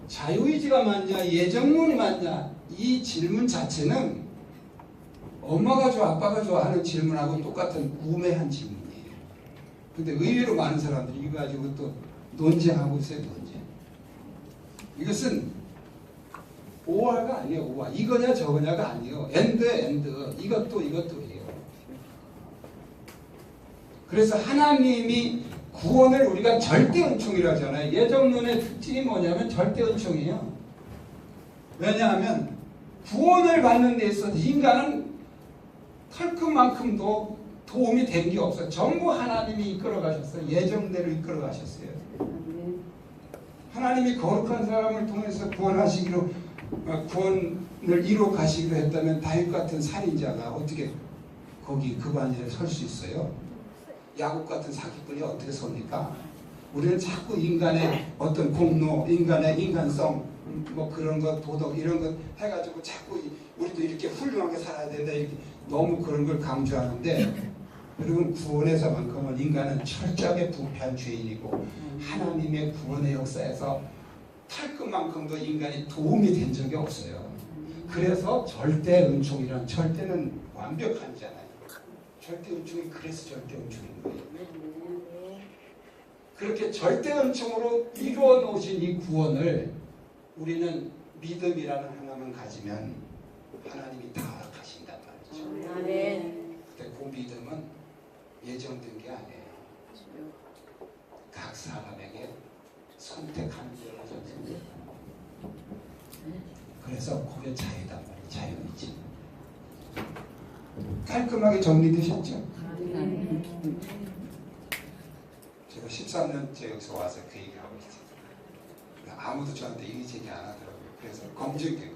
자유의지가 맞냐 예정론이 맞냐 이 질문 자체는 엄마가 좋아 아빠가 좋아 하는 질문하고 똑같은 우매한 질문이에요. 근데 의외로 많은 사람들이 이거 가지고 또 논쟁하고 있어요. 논쟁. 이것은 오화가 아니에요. 오화. 이거냐 저거냐가 아니에요. 엔드. 이것도 이것도예요. 그래서 하나님이 구원을 우리가 절대 은총이라고 하잖아요. 예정론의 특징이 뭐냐면 절대 은총이에요. 왜냐하면 구원을 받는 데 있어서 인간은 털끝만큼도 도움이 된 게 없어요. 전부 하나님이 이끌어 가셨어요. 예정대로 이끌어 가셨어요. 하나님이 거룩한 사람을 통해서 구원하시기로 구원을 이루어 가시기로 했다면 다윗 같은 살인자가 어떻게 거기 그 반열에 설 수 있어요? 야곱 같은 사기꾼이 어떻게 섭니까? 우리는 자꾸 인간의 어떤 공로, 인간의 인간성, 뭐 그런 것, 도덕 이런 것 해가지고 자꾸 우리도 이렇게 훌륭하게 살아야 된다 이렇게 너무 그런 걸 강조하는데, 여러분 구원에서만큼은 인간은 철저하게 부패한 죄인이고 하나님의 구원의 역사에서 털끝만큼도 인간이 도움이 된 적이 없어요. 그래서 절대 은총이란, 절대는 완벽한잖아요. 절대 은총이 그래서 절대 은총인 거예요. 그렇게 절대 은총으로 이루어 놓으신 이 구원을 우리는 믿음이라는 하나만 가지면 하나님이 다 허락하신단 말이죠. 아멘. 근데 그 믿음은 예정된 게 아니에요. 각 사람에게 선택하는 대로 하셨습니다. 그래서 그게 자유단 말이에요. 자유이지. 깔끔하게 정리되셨죠? 제가 13년째 여기서 와서 그 얘기를 하고 있어요. 아무도 저한테 이의 제기 안 하더라고요. 그래서 검증되고